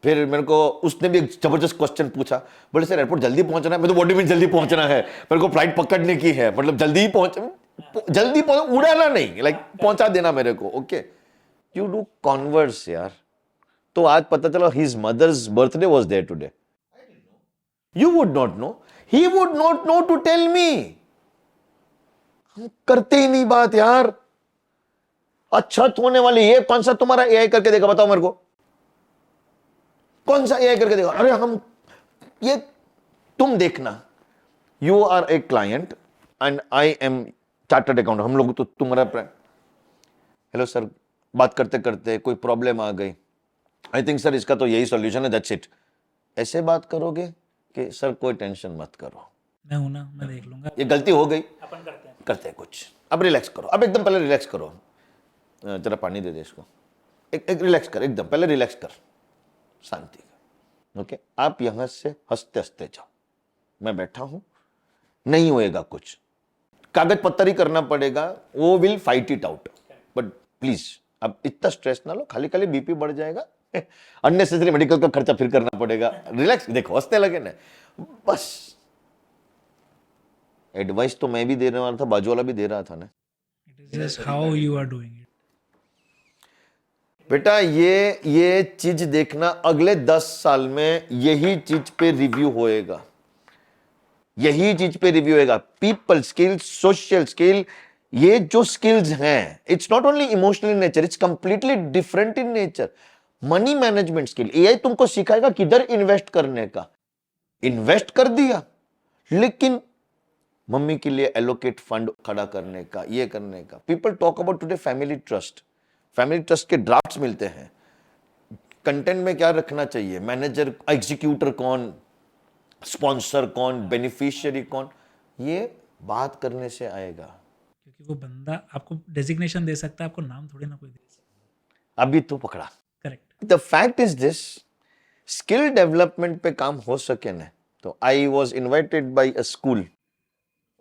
फिर मेरे को उसने भी एक जबरदस्त क्वेश्चन पूछा. बोले सर एयरपोर्ट जल्दी पहुंचना है. मैं तो बॉडी में जल्दी पहुंचना है, मेरे को फ्लाइट पकड़ने की है, मतलब जल्दी पहुंच उड़ाना नहीं, लाइक पहुंचा देना मेरे को. ओके, यू डू कॉन्वर्स यार. तो आज पता चला his mother's birthday was there today. You would not know, he would not know to tell me. हम करते ही नहीं बात यार. अच्छा होने वाली ये कौन सा तुम्हारा एआई करके देखा, बताओ मेरे को, कौन सा एआई करके देखा? अरे हम ये तुम देखना, you are a client and I am chartered accountant. हम लोग तो तुम्हारा हेलो सर, बात करते करते कोई प्रॉब्लम आ गई, आई थिंक सर इसका तो यही सॉल्यूशन है, दैट्स इट. ऐसे बात करोगे कि सर कोई टेंशन मत करो, मैं हूं ना, मैं देख लूंगा, ये गलती हो गई, अपन करते हैं कुछ. अब रिलैक्स करो, अब एकदम पहले रिलैक्स करो. जरा पानी दे दे इसको. एक रिलैक्स कर, एकदम पहले रिलैक्स कर, शांति. ओके, आप यहां से हंसते हंसते जाओ. मैं बैठा हूं, नहीं होएगा कुछ, कागज पत्तर ही करना पड़ेगा, वो will fight it out. But please अब इतना स्ट्रेस ना लो, खाली खाली बीपी बढ़ जाएगा, अननेसेसरी मेडिकल का खर्चा फिर करना पड़ेगा. रिलैक्स. देखो हंसते लगे ना, बस. एडवाइस तो मैं भी दे रहा था, बाजू वाला भी दे रहा था ना. It is just how you are doing it. बेटा ये चीज देखना, अगले 10 साल में यही चीज पे रिव्यू होएगा, यही चीज पे रिव्यू होएगा. पीपल स्किल, सोशल स्किल, ये जो स्किल्स हैं, it's not only emotional in nature, it's completely different in nature. Money management skill, AI तुमको सिखाएगा किधर इन्वेस्ट करने का. इन्वेस्ट कर दिया, लेकिन मम्मी के लिए एलोकेट फंड खड़ा करने का, ये करने का. People talk about today family trust. Family trust के ड्राफ्ट्स मिलते हैं. कंटेंट में क्या रखना चाहिए, मैनेजर, एग्जीक्यूटर कौन, स्पॉन्सर कौन, बेनिफिशियरी कौन, ये बात करने से आएगा. क्योंकि वो बंदा आपको डेजिग्नेशन दे सकता है, आपको नाम थोड़ी ना कोई दे सकता. अभी तो पकड़ा. Correct. The fact is this, skill development पे काम हो सके ना, तो I was invited by a school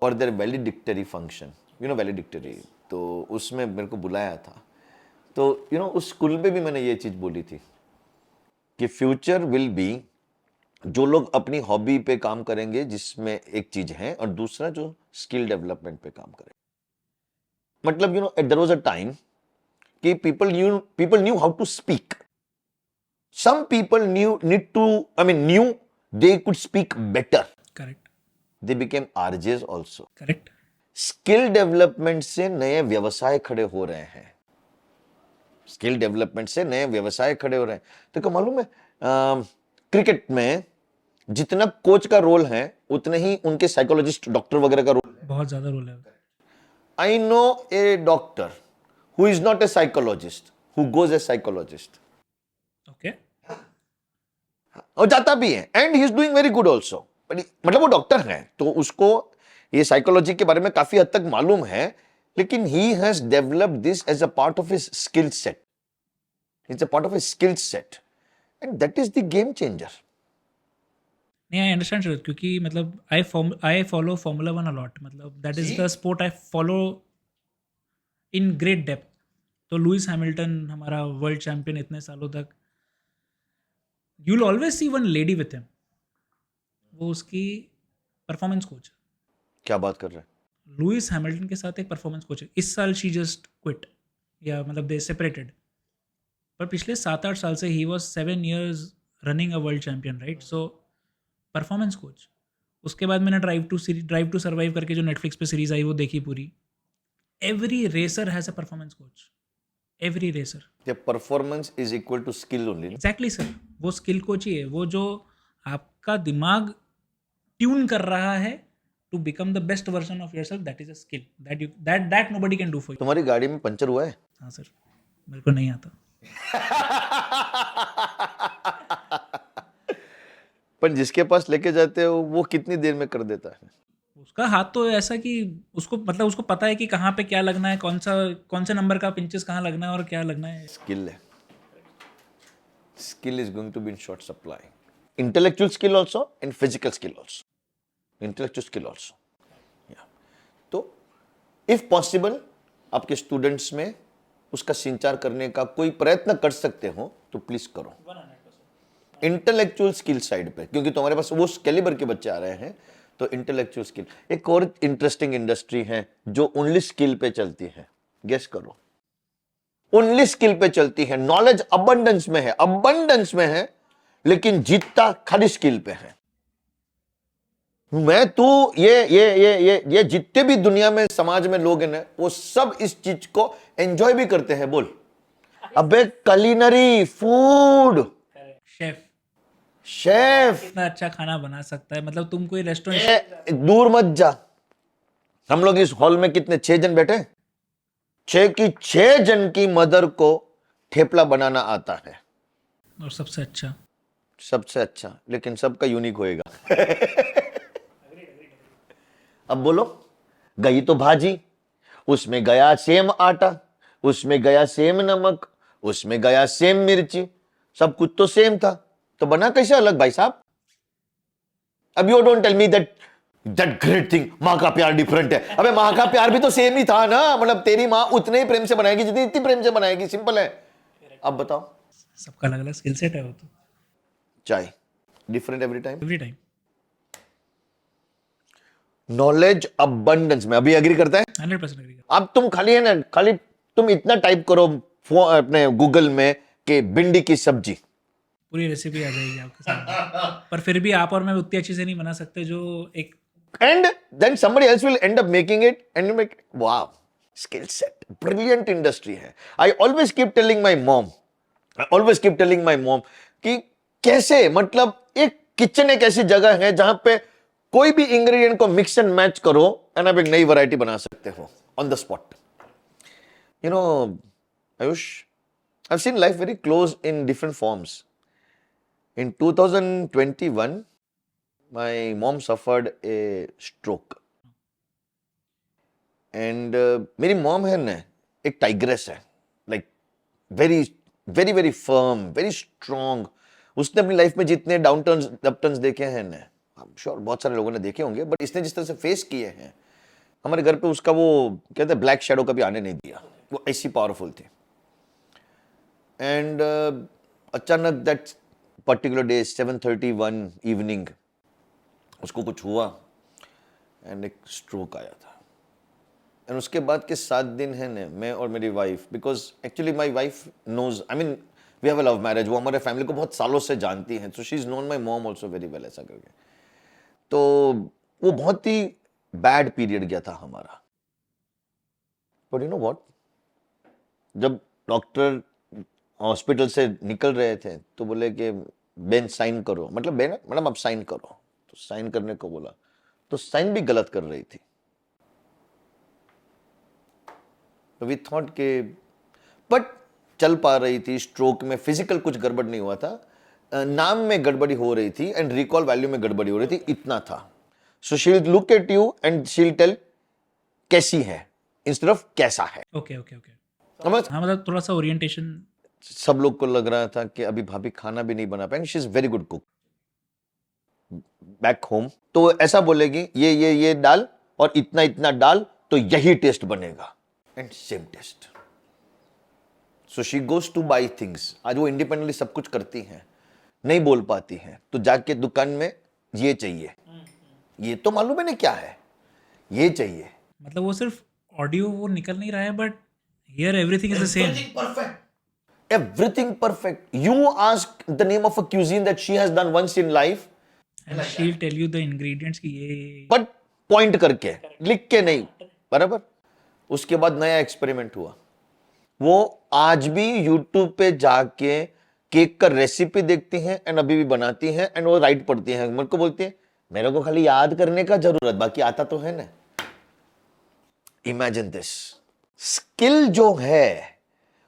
for their valedictory function. You know valedictory, तो उसमें मेरे को बुलाया था. तो यू नो उस स्कूल में भी मैंने ये चीज बोली थी कि फ्यूचर विल बी, जो लोग अपनी हॉबी पे काम करेंगे, जिसमें एक चीज है, और दूसरा जो स्किल डेवलपमेंट पे काम करेंगे. मतलब you know there was a time कि people knew how to speak. Some people knew they could speak better. Correct. They became RJs also. Correct. Skill development से नए व्यवसाय खड़े हो रहे हैं. स्किल डेवलपमेंट से नए व्यवसाय खड़े हो रहे हैं. तो क्या मालूम है, क्रिकेट में जितना कोच का रोल है, उतने ही उनके साइकोलॉजिस्ट, डॉक्टर वगैरह का रोल है. बहुत ज्यादा रोल है. I know A doctor who is not a psychologist, who goes A psychologist. Okay. और जाता भी है, and he is doing very good also. मतलब वो डॉक्टर है, तो उसको ये साइकोलॉजी के बारे में काफी हद तक मालूम है, लेकिन he has developed this as a part of his skill set. It's a part of his skill set. And that is the game changer. नहीं, आई अंडरस्टैंड शरद, क्योंकि मतलब I follow formula one a lot, मतलब that is the sport I follow in great depth. तो लुइस हैमिल्टन हमारा वर्ल्ड चैंपियन इतने सालों तक, you will always see one lady with him, वो उसकी परफॉर्मेंस कोच. क्या बात कर रहे हैं? लुइस हैमिल्टन के साथ एक परफॉर्मेंस कोच है. इस साल शी जस्ट क्विट, या मतलब दे सेपरेटेड, पर पिछले 7-8 साल से he was 7 years running a world champion, right. So performance coach. उसके बाद मैंने ड्राइव टू सर्वाइव करके जो नेटफ्लिक्स पे सीरीज आई वो देखी पूरी. Every racer has a performance coach, every racer. The performance is equal to skill only. Exactly sir, वो स्किल कोच ही है, वो जो आपका दिमाग ट्यून कर रहा है to become the best version of yourself, that is a skill that nobody can do for you. तुम्हारी गाड़ी में पंचर हुआ है? हाँ सर, मेरे को नहीं आता. पर जिसके पास लेके जाते हो वो कितनी देर में कर देता है? उसका हाथ तो ऐसा कि उसको मतलब उसको पता है कि कहाँ पे क्या लगना है, कौन से नंबर का पिंचेस कहाँ लगना है और क्या लगना है. स्किल है. Skill is going to be in short supply. Intellectual skill also and physical skill also. Intellectual skill also. Yeah. तो if possible आपके स्टूडेंट्स में उसका संचार करने का कोई प्रयत्न कर सकते हो तो प्लीज करो. इंटेलेक्चुअल स्किल साइड पे, क्योंकि तुम्हारे पास वो कैलिबर के बच्चे आ रहे हैं. तो इंटेलेक्चुअल स्किल. एक और इंटरेस्टिंग इंडस्ट्री है जो ओनली स्किल पे चलती है. गेस करो. ओनली स्किल पे चलती है. नॉलेज अबंडेंस में है, लेकिन जीतता खाली स्किल पे है. मैं तू ये जितने भी दुनिया में समाज में लोग हैं ना, वो सब इस चीज को एंजॉय भी करते हैं. बोल अबे, कुलिनरी फूड शेफ इतना अच्छा खाना बना सकता है, मतलब तुम कोई रेस्टोरेंट. दूर मत जा. हम लोग इस हॉल में कितने 6 जन बैठे. 6 जन की मदर को ठेपला बनाना आता है. और सबसे अच्छा, लेकिन सबका यूनिक होएगा. अब बोलो, गई तो भाजी, उसमें गया सेम आटा, उसमें गया सेम नमक, उसमें गया सेम मिर्ची, सब कुछ तो सेम था, तो बना कैसे अलग भाई साहब? अब you don't tell me that great thing मां का प्यार डिफरेंट है. अबे मां का प्यार भी तो सेम ही था ना. मतलब तेरी मां उतने ही प्रेम से बनाएगी जितनी इतनी प्रेम से बनाएगी. सिंपल है. अब बताओ, सबका अलग अलग स्किल सेट है. वो तो चाय different every time. Knowledge abundance में अभी एग्री करता है. 100% एग्री. अब तुम खाली है ना, खाली तुम इतना टाइप करो अपने गूगल में कि भिंडी की सब्जी, पूरी रेसिपी आ जाएगी आपके सामने. पर फिर भी आप और मैं उतनी अच्छी से नहीं बना सकते जो एक. and then somebody else will end up making it and you make, wow, skill set, brilliant industry है. I always keep telling my mom कि कैसे, मतलब एक किचन एक ऐसी जगह है जहां पे कोई भी इंग्रेडिएंट को मिक्स एंड मैच करो एंड आप एक नई वैरायटी बना सकते हो on the spot. You know Ayush, I've seen life very close in different forms. In 2021 my mom suffered a stroke and मेरी mom है ना एक टाइग्रेस है, like very very firm, very strong. उसने अपनी लाइफ में जितने डाउन टर्न्स अप टर्न्स देखे हैं ना, I'm sure बहुत सारे लोगों ने देखे होंगे, बट इसने जिस तरह से फेस किए हैं, हमारे घर पे उसका वो कहते हैं ब्लैक शैडो कभी आने नहीं दिया. वो ऐसी पावरफुल थी. एंड अचानक दैट पर्टिकुलर डे 7:31 इवनिंग उसको कुछ हुआ एंड एक स्ट्रोक आया था. एंड उसके बाद के 7 दिन है ना, मैं और मेरी wife, because actually my wife knows, I mean we have a love marriage, वो हमारे फैमिली को बहुत सालों से जानती हैं, so she is known my mom also very well, ऐसा करके. तो वो बहुत ही बैड पीरियड गया था हमारा. बट यू नो व्हाट, जब डॉक्टर हॉस्पिटल से निकल रहे थे तो बोले कि बेन साइन करो, मतलब बेन मैडम आप साइन करो. तो साइन करने को बोला तो साइन भी गलत कर रही थी. तो वी थॉट के, बट चल पा रही थी. स्ट्रोक में फिजिकल कुछ गड़बड़ नहीं हुआ था, नाम में गड़बड़ी हो रही थी एंड रिकॉल वैल्यू में गड़बड़ी हो रही थी, इतना था. So she will look at you and she will tell कैसी है इंस्टेड ऑफ कैसा है. ओके. हाँ, मतलब थोड़ा सा ओरिएंटेशन सब लोग को लग रहा था कि अभी भाभी खाना भी नहीं बना पाएंगे, she is very good cook back home, तो ऐसा बोलेगी ये डाल और इतना इतना डाल तो यही टेस्ट बनेगा, and same taste. So she goes to buy things. आज वो इंडिपेंडेंटली सब कुछ करती हैं, नहीं बोल पाती हैं तो जाके दुकान में ये चाहिए, ये तो मालूम है नहीं क्या है, ये चाहिए. मतलब वो सिर्फ ऑडियो वो निकल नहीं रहा है, but here everything is the same. Everything perfect. You ask the name of a cuisine that she has done once in life, and she will tell you the ingredients की ये but पॉइंट करके, लिख के नहीं, बराबर. उसके बाद नया एक्सपेरिमेंट हुआ. वो आज भी यूट्यूब पे जाके केक का रेसिपी देखती हैं एंड अभी भी बनाती हैं एंड वो राइट पढ़ती हैं. मेरे को बोलती है मेरे को खाली याद करने का जरूरत, बाकी आता तो है ना. Imagine this. स्किल जो है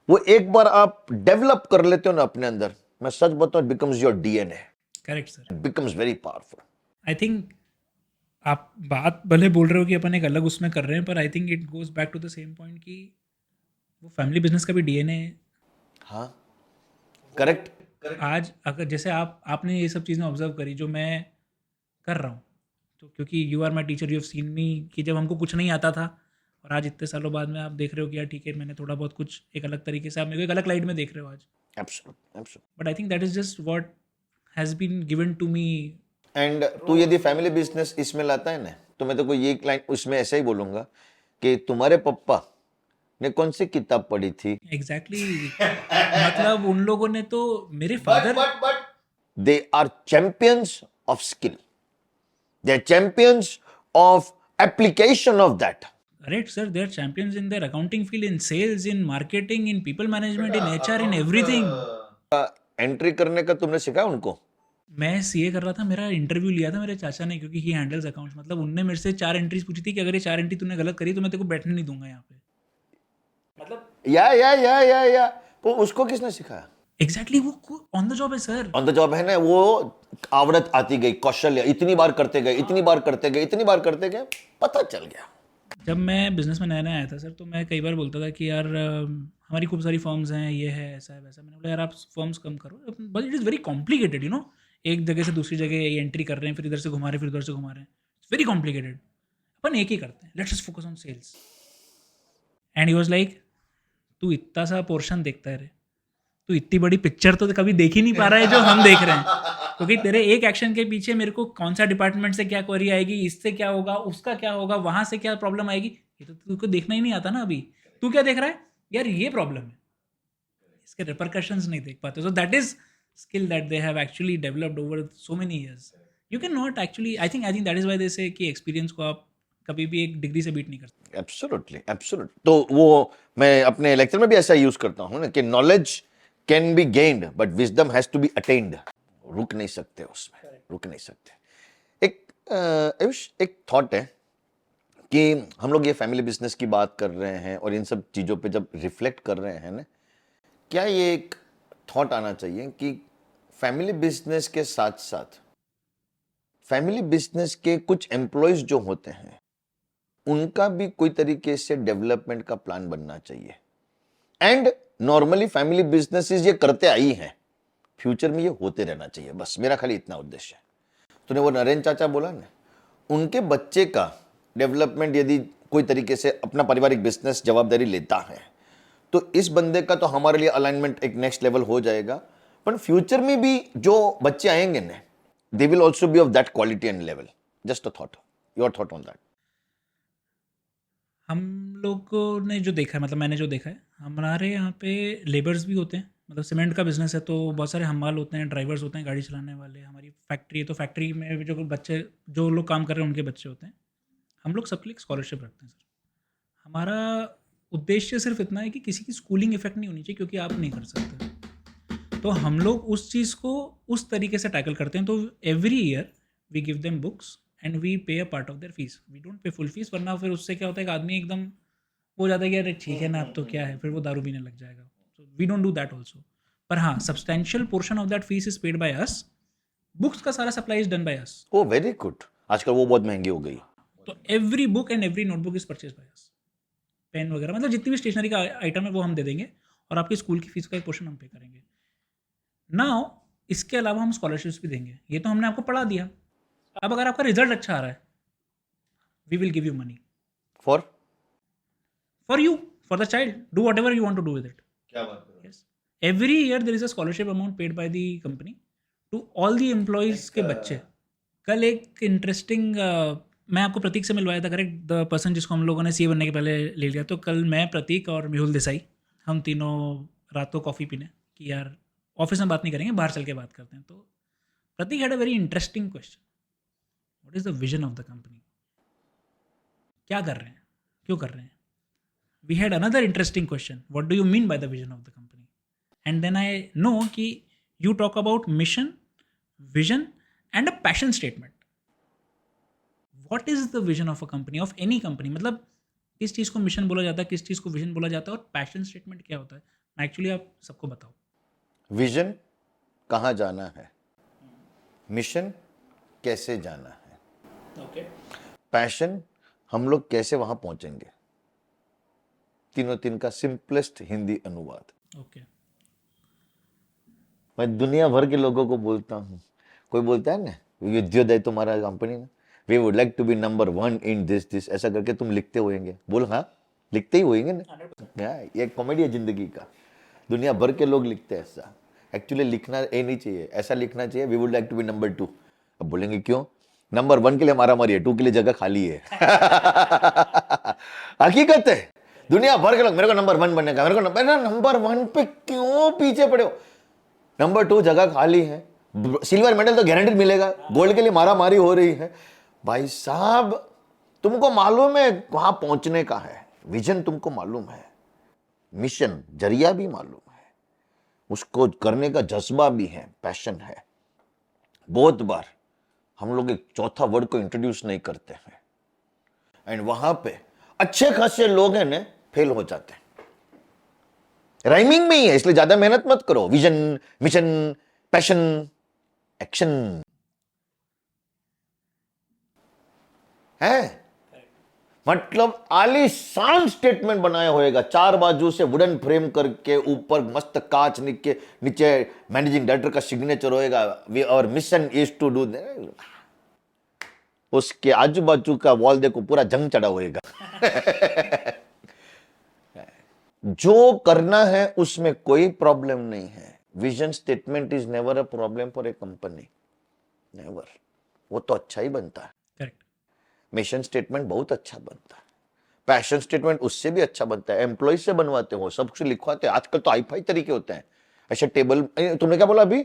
वो एक बार आप डेवलप कर लेते हो ना अपने अंदर, मैं सच बताऊं, it becomes your DNA. Correct sir. It becomes very powerful. I think आप बात भले बोल रहे हो कि अपन एक अलग उसमें कर रहे हैं, पर I think it goes back to the same point कि वो फैमिली बिजनेस का भी डीएनए. हाँ, करेक्ट. आज अगर जैसे आपने ये सब चीज़ें ऑब्जर्व करी जो मैं कर रहा हूँ, तो क्योंकि you are my teacher, you have seen me कि जब हमको कुछ नहीं आता था और आज इतने सालों बाद में आप देख रहे हो कि यार ठीक है मैंने थोड़ा बहुत कुछ एक अलग तरीके से आप मेरे को एक अलग लाइट में देख रहे हो आज. Absolutely. But I think that is just what has been given to me. And तू यदि फैमिली बिजनेस इसमें लाता है ना, तो मैं तो कोई ये क्लाइंट उसमें ऐसा ही बोलूंगा कि तुम्हारे पप्पा ने कौन सी किताब पढ़ी थी. एग्जैक्टली मतलब उन लोगों ने तो मेरे father They are champions of skill. They are champions of application of that. Correct sir, they are champions in their accounting field, in sales, in marketing, in people management, in HR, in everything. Entry करने का तुमने सिखाया उनको. मैं सीए कर रहा था, मेरा इंटरव्यू लिया था मेरे चाचा ने, क्योंकि ही हैंडल्स अकाउंट्स. मतलब उनने मेरे से 4 एंट्रीज पूछी थी कि अगर ये 4 एंट्री तूने गलत करी तो मैं तेरे को बैठने नहीं दूंगा यहाँ पे. मतलब या वो उसको किसने सिखाया. एग्जैक्टली वो ऑन द जॉब है सर. ऑन द जॉब है ना, वो आवड़त आती गई, कौशल्य इतनी बार करते गए, इतनी बार करते गए, पता चल गया. जब मैं बिजनेस में नया नया आया था सर, तो मैं कई बार बोलता था कि यार हमारी खूब सारी फर्म्स हैं, ये है, ऐसा है, वैसा. मैंने बोला यार आप फर्म्स कम करो, but it is very complicated, you know. एक जगह से दूसरी जगह ये एंट्री कर रहे हैं, फिर इधर से घुमा रहे हैं, फिर उधर से घुमा रहे हैं. It's very complicated. अपन एक ही करते हैं, let's just focus on sales. And he was like तू इतना सा पोर्शन देखता है रे, तू इतनी बड़ी पिक्चर तो कभी देख ही नहीं पा रहा है जो हम देख रहे हैं. क्योंकि तेरे एक एक्शन के पीछे मेरे को कौन सा डिपार्टमेंट से क्या क्वेरी आएगी, इससे क्या होगा, उसका क्या होगा, वहां से क्या प्रॉब्लम आएगी, ये तो तुझको देखना ही नहीं आता ना. अभी तू क्या देख रहा है, यार ये प्रॉब्लम है, इसके रिपरकशंस नहीं देख पाते. So that is skill that they have actually developed over so many years. You can not actually, I think that is why they से कि एक्सपीरियंस को आप कभी भी एक डिग्री से बीट नहीं कर सकते. एब्सोल्युटली. तो वो मैं अपने लेक्चर में भी ऐसा यूज करता हूँ ना कि knowledge can be gained but wisdom has to be attained. रुक नहीं सकते उसमें, रुक नहीं सकते. एक थॉट है कि हम लोग ये फैमिली बिजनेस की बात कर रहे हैं और इन सब चीज़ों पे जब रिफ्लेक्ट कर रहे हैं ना, क्या ये एक थॉट आना चाहिए कि फैमिली बिजनेस के साथ साथ फैमिली बिजनेस के कुछ एम्प्लॉयज जो होते हैं उनका भी कोई तरीके से डेवलपमेंट का प्लान बनना चाहिए. एंड नॉर्मली फैमिली बिजनेसेस ये करते आई हैं, फ्यूचर में ये होते रहना चाहिए. बस मेरा खाली इतना उद्देश्य है. तूने वो नरेंद्र चाचा बोला ना, उनके बच्चे का डेवलपमेंट यदि कोई तरीके से अपना पारिवारिक बिजनेस जवाबदारी लेता है तो इस बंदे का तो हमारे लिए अलाइनमेंट एक नेक्स्ट लेवल हो जाएगा. पर फ्यूचर में भी जो बच्चे आएंगे ना, they will also be of that quality and level. Just a thought, your thought on that. हम लोगों ने जो देखा है, मतलब मैंने जो देखा है, हमारे यहाँ पे लेबर्स भी होते हैं. मतलब सीमेंट का बिजनेस है तो बहुत सारे हमाल होते हैं, ड्राइवर्स होते हैं, गाड़ी चलाने वाले. हमारी फैक्ट्री है तो फैक्ट्री में जो बच्चे, जो लोग काम कर रहे हैं उनके बच्चे होते हैं. हम लोग सबके लिए स्कॉलरशिप रखते हैं सर. हमारा उद्देश्य सिर्फ इतना है कि किसी की स्कूलिंग इफेक्ट नहीं होनी चाहिए, क्योंकि आप नहीं कर सकते. तो हम लोग उस चीज़ को उस तरीके से टैकल करते हैं. तो every year we give them books and we pay a part of their fees. We don't pay full fees, वरना फिर उससे क्या होता है कि आदमी एकदम हो जाता है कि अरे ठीक है ना, अब तो क्या है, फिर वो दारू पीने लग जाएगा. So we don't do that also. पर हाँ, substantial portion of that fees is paid by us. Books का सारा supply is done by us. Oh very good. आजकल वो बहुत महंगी हो गई. तो every book and every notebook is purchase by us. Pen वगैरह, मतलब जितनी भी स्टेशनरी का आइटम है वो हम दे देंगे. और आपकी स्कूल की फीस का एक पोर्शन हम पे करेंगे। नाउ इसके अलावा हम स्कॉलरशिप्स भी देंगे, ये तो हमने आपको पढ़ा दिया। अब अगर आपका रिजल्ट अच्छा आ रहा है, we will give you money for for you, for the child, do whatever you want to do with it. क्या बात कर रहे Yes. Every year there is a scholarship amount paid by the company to all the employees के बच्चे। कल एक इंटरेस्टिंग मैं आपको प्रतीक से मिलवाया था, करेक्ट, द पर्सन जिसको हम लोगों ने सीए बनने के पहले ले लिया। तो कल मैं, प्रतीक और मेहुल देसाई, हम तीनों रात को कॉफ़ी पीने कि यार ऑफिस में बात नहीं करेंगे, बाहर चल के बात करते हैं। तो Prateek had a very interesting question, what is the vision of the company, क्या कर रहे हैं, क्यों कर रहे हैं। We had another interesting question, what do you mean by the vision of the company? And then I know कि you talk about mission, vision and a passion statement. What is the vision of a company, of any company? मतलब किस चीज़ को मिशन बोला जाता है, किस चीज़ को विजन बोला जाता है, और पैशन स्टेटमेंट क्या होता है? एक्चुअली आप सबको बताओ। विजन कहाँ जाना है, मिशन कैसे जाना है, ओके, पैशन हम लोग कैसे वहां पहुंचेंगे, तीनों तीन का सिंपलेस्ट हिंदी अनुवाद। ओके, मैं दुनिया भर के लोगों को बोलता हूँ, कोई बोलता है ना विद्योदय तुम्हारा कंपनी ना, we would like to be number 1 in this this, ऐसा करके तुम लिखते होंगे, बोल हाँ लिखते ही होंगे ना। ये कॉमेडी है जिंदगी का, दुनिया भर के लोग लिखते हैं ऐसा। एक्चुअली लिखना ये नहीं चाहिए, ऐसा लिखना चाहिए we would like to be number 2। अब बोलेंगे क्यों, नंबर 1 के लिए मारा मारी है, 2 के लिए जगह खाली है। हकीकत है, दुनिया भर के लोग मेरे को नंबर 1 बनने का, मेरे को नंबर 1 पे क्यों पीछे पड़े हो, नंबर 2 जगह खाली है, सिल्वर मेडल तो गारंटेड मिलेगा, गोल्ड के लिए मारा मारी हो रही है। भाई साहब तुमको मालूम है वहां पहुंचने का है, विजन तुमको मालूम है, मिशन जरिया भी मालूम है, उसको करने का जज्बा भी है, पैशन है। बहुत बार हम लोग एक चौथा वर्ड को इंट्रोड्यूस नहीं करते हैं एंड वहां पे अच्छे खासे लोग हैं ना फेल हो जाते हैं। राइमिंग में ही है, इसलिए ज्यादा मेहनत मत करो। विजन, मिशन, पैशन, एक्शन है, मतलब आलीशान स्टेटमेंट बनाया होएगा, 4 बाजू से वुडन फ्रेम करके, ऊपर मस्त कांच के नीचे मैनेजिंग डायरेक्टर का सिग्नेचर होएगा, और मिशन इज टू डू। उसके आजू बाजू का वॉल देखो पूरा जंग चढ़ा होएगा। जो करना है उसमें कोई प्रॉब्लम नहीं है। Vision statement is never a problem for a company, never. वो तो अच्छा ही बनता है। करेक्ट। मिशन स्टेटमेंट बहुत अच्छा बनता है, पैशन स्टेटमेंट उससे भी अच्छा बनता है। एम्प्लॉय से बनवाते हो, सब कुछ लिखवाते हैं। आजकल तो हाई-फाई तरीके होते हैं। ऐसे टेबल, तुमने क्या बोला अभी,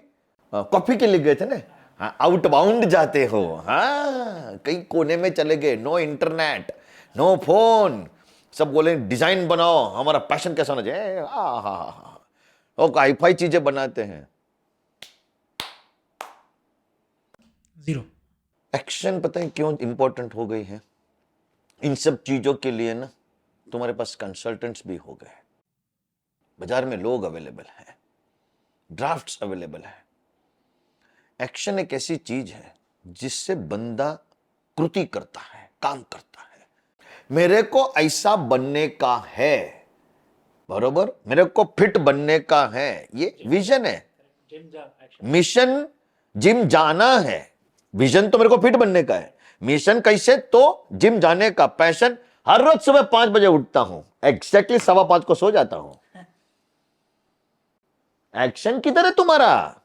कॉफी के लिए गए थे ना, हाँ, आउटबाउंड जाते हो, हाँ, कहीं कोने में चले गए, नो इंटरनेट, नो फोन, सब बोले डिजाइन बनाओ, हमारा पैशन कैसा होना चाहिए, और हाई-फाई चीजें बनाते हैं। जीरो एक्शन पता है क्यों इंपॉर्टेंट हो गई है इन सब चीजों के लिए ना, तुम्हारे पास कंसल्टेंट्स भी हो गए, बाजार में लोग अवेलेबल हैं, ड्राफ्ट्स अवेलेबल है। एक्शन एक ऐसी चीज है जिससे बंदा कृति करता है, काम करता है। मेरे को ऐसा बनने का है, बरोबर, मेरे को फिट बनने का है, ये विजन है। मिशन जिम जाना है, विजन तो मेरे को फिट बनने का है, मिशन कैसे, तो जिम जाने का। पैशन हर रोज सुबह 5 बजे उठता हूं, एग्जैक्टली 5:15 को सो जाता हूं। एक्शन किधर है तुम्हारा?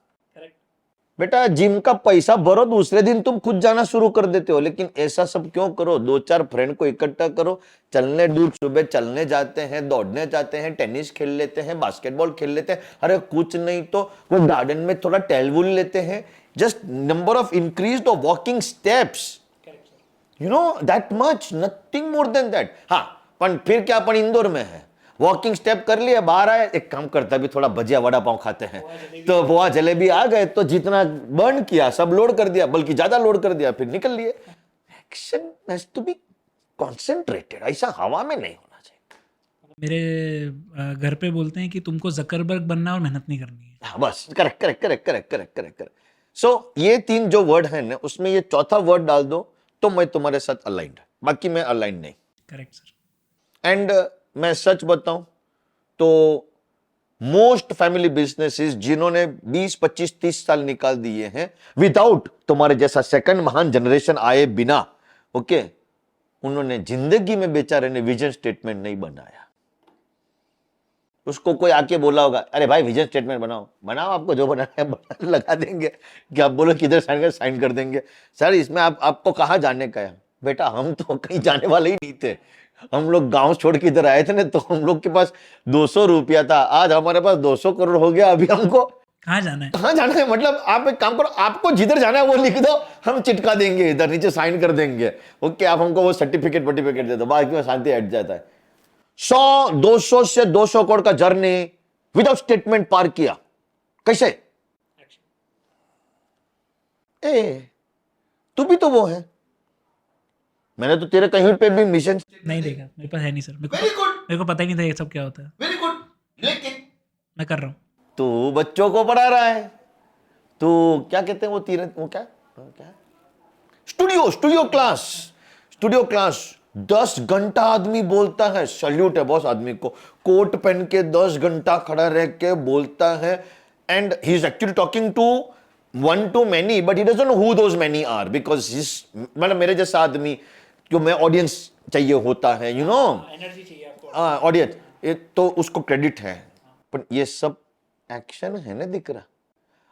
बेटा जिम का पैसा भरो, दूसरे दिन तुम खुद जाना शुरू कर देते हो। लेकिन ऐसा सब क्यों करो, 2-4 फ्रेंड को इकट्ठा करो, चलने दूर, सुबह चलने जाते हैं, दौड़ने जाते हैं, टेनिस खेल लेते हैं, बास्केटबॉल खेल लेते हैं, अरे कुछ नहीं तो वो गार्डन में थोड़ा टहल लेते हैं। जस्ट नंबर ऑफ इंक्रीज्ड और walking steps, you know, that much, nothing more than that. हाँ, पर फिर क्या, अपन इंदौर में है, वॉकिंग स्टेप कर लिए, बाहर आए, एक काम करता भी थोड़ा भजिया वड़ा पाव खाते हैं, तो पोहा जलेबी आ गए, तो जितना बर्न किया सब लोड कर दिया, बल्कि ज्यादा लोड कर दिया, फिर निकल लिए। Action has to be concentrated, ऐसा हवा में नहीं होना चाहिए। मेरे घर पे बोलते हैं कि तुमको जकरबर्ग बनना और मेहनत नहीं करनी है। हाँ, बस correct correct correct correct correct correct correct. So ये 3 जो वर्ड है ना, उसमें ये चौथा वर्ड डाल दो तो मैं तुम्हारे साथ अलाइंड, बाकी मैं अलाइंड नहीं। Correct sir. एंड मैं सच बताऊं तो मोस्ट फैमिली बिजनेसेस जिन्होंने 20, 25, 30 साल निकाल दिए हैं विदाउट तुम्हारे जैसा सेकंड महान जनरेशन आए बिना, ओके, उन्होंने जिंदगी में बेचारे ने विजन स्टेटमेंट नहीं बनाया। उसको कोई आके बोला होगा, अरे भाई विजन स्टेटमेंट बनाओ, बनाओ, आपको जो बनाना है लगा देंगे, कि आप बोलो किधर साइन कर देंगे। सर इसमें आपको कहाँ जाने का है? बेटा हम तो कहीं जाने वाले ही नहीं थे, हम लोग गांव छोड़ के इधर आए थे ना, तो हम लोग के पास 200 रुपया था, आज हमारे पास 200 करोड़ हो गया। अभी हमको कहाँ जाना है? कहाँ जाना है? मतलब आप एक काम करो, आपको जिधर जाना है वो लिख दो, हम चिटका देंगे, इधर नीचे साइन कर देंगे, ओके, आप हमको वो सर्टिफिकेट दे दो, बाकी में शांति हट जाता है। 100, 200 से 200 करोड़ का जर्नी विदाउट स्टेटमेंट पार किया, कैसे? तू भी तो वो है, मैंने तो तेरे कहीं पे भी मिशन नहीं देखा, मेरे पास है नहीं सर, मेरे को पता ही नहीं था ये सब क्या होता है। वेरी गुड, लेकिन मैं कर रहा हूँ। तू बच्चों को पढ़ा रहा है, तू क्या कहते हैं वो वो क्या स्टूडियो क्लास 10 घंटा आदमी बोलता है, सल्यूट है बॉस आदमी को, कोट पहन के 10 घंटा खड़ा रह के बोलता है, and he is actually talking to one to many, but he doesn't know who those many are, because मतलब मेरे जैसा आदमी जो मैं ऑडियंस चाहिए होता है, यू नो, एनर्जी चाहिए आपको, ऑडियंस, तो उसको क्रेडिट है, पर ये सब एक्शन है ना दिख रहा।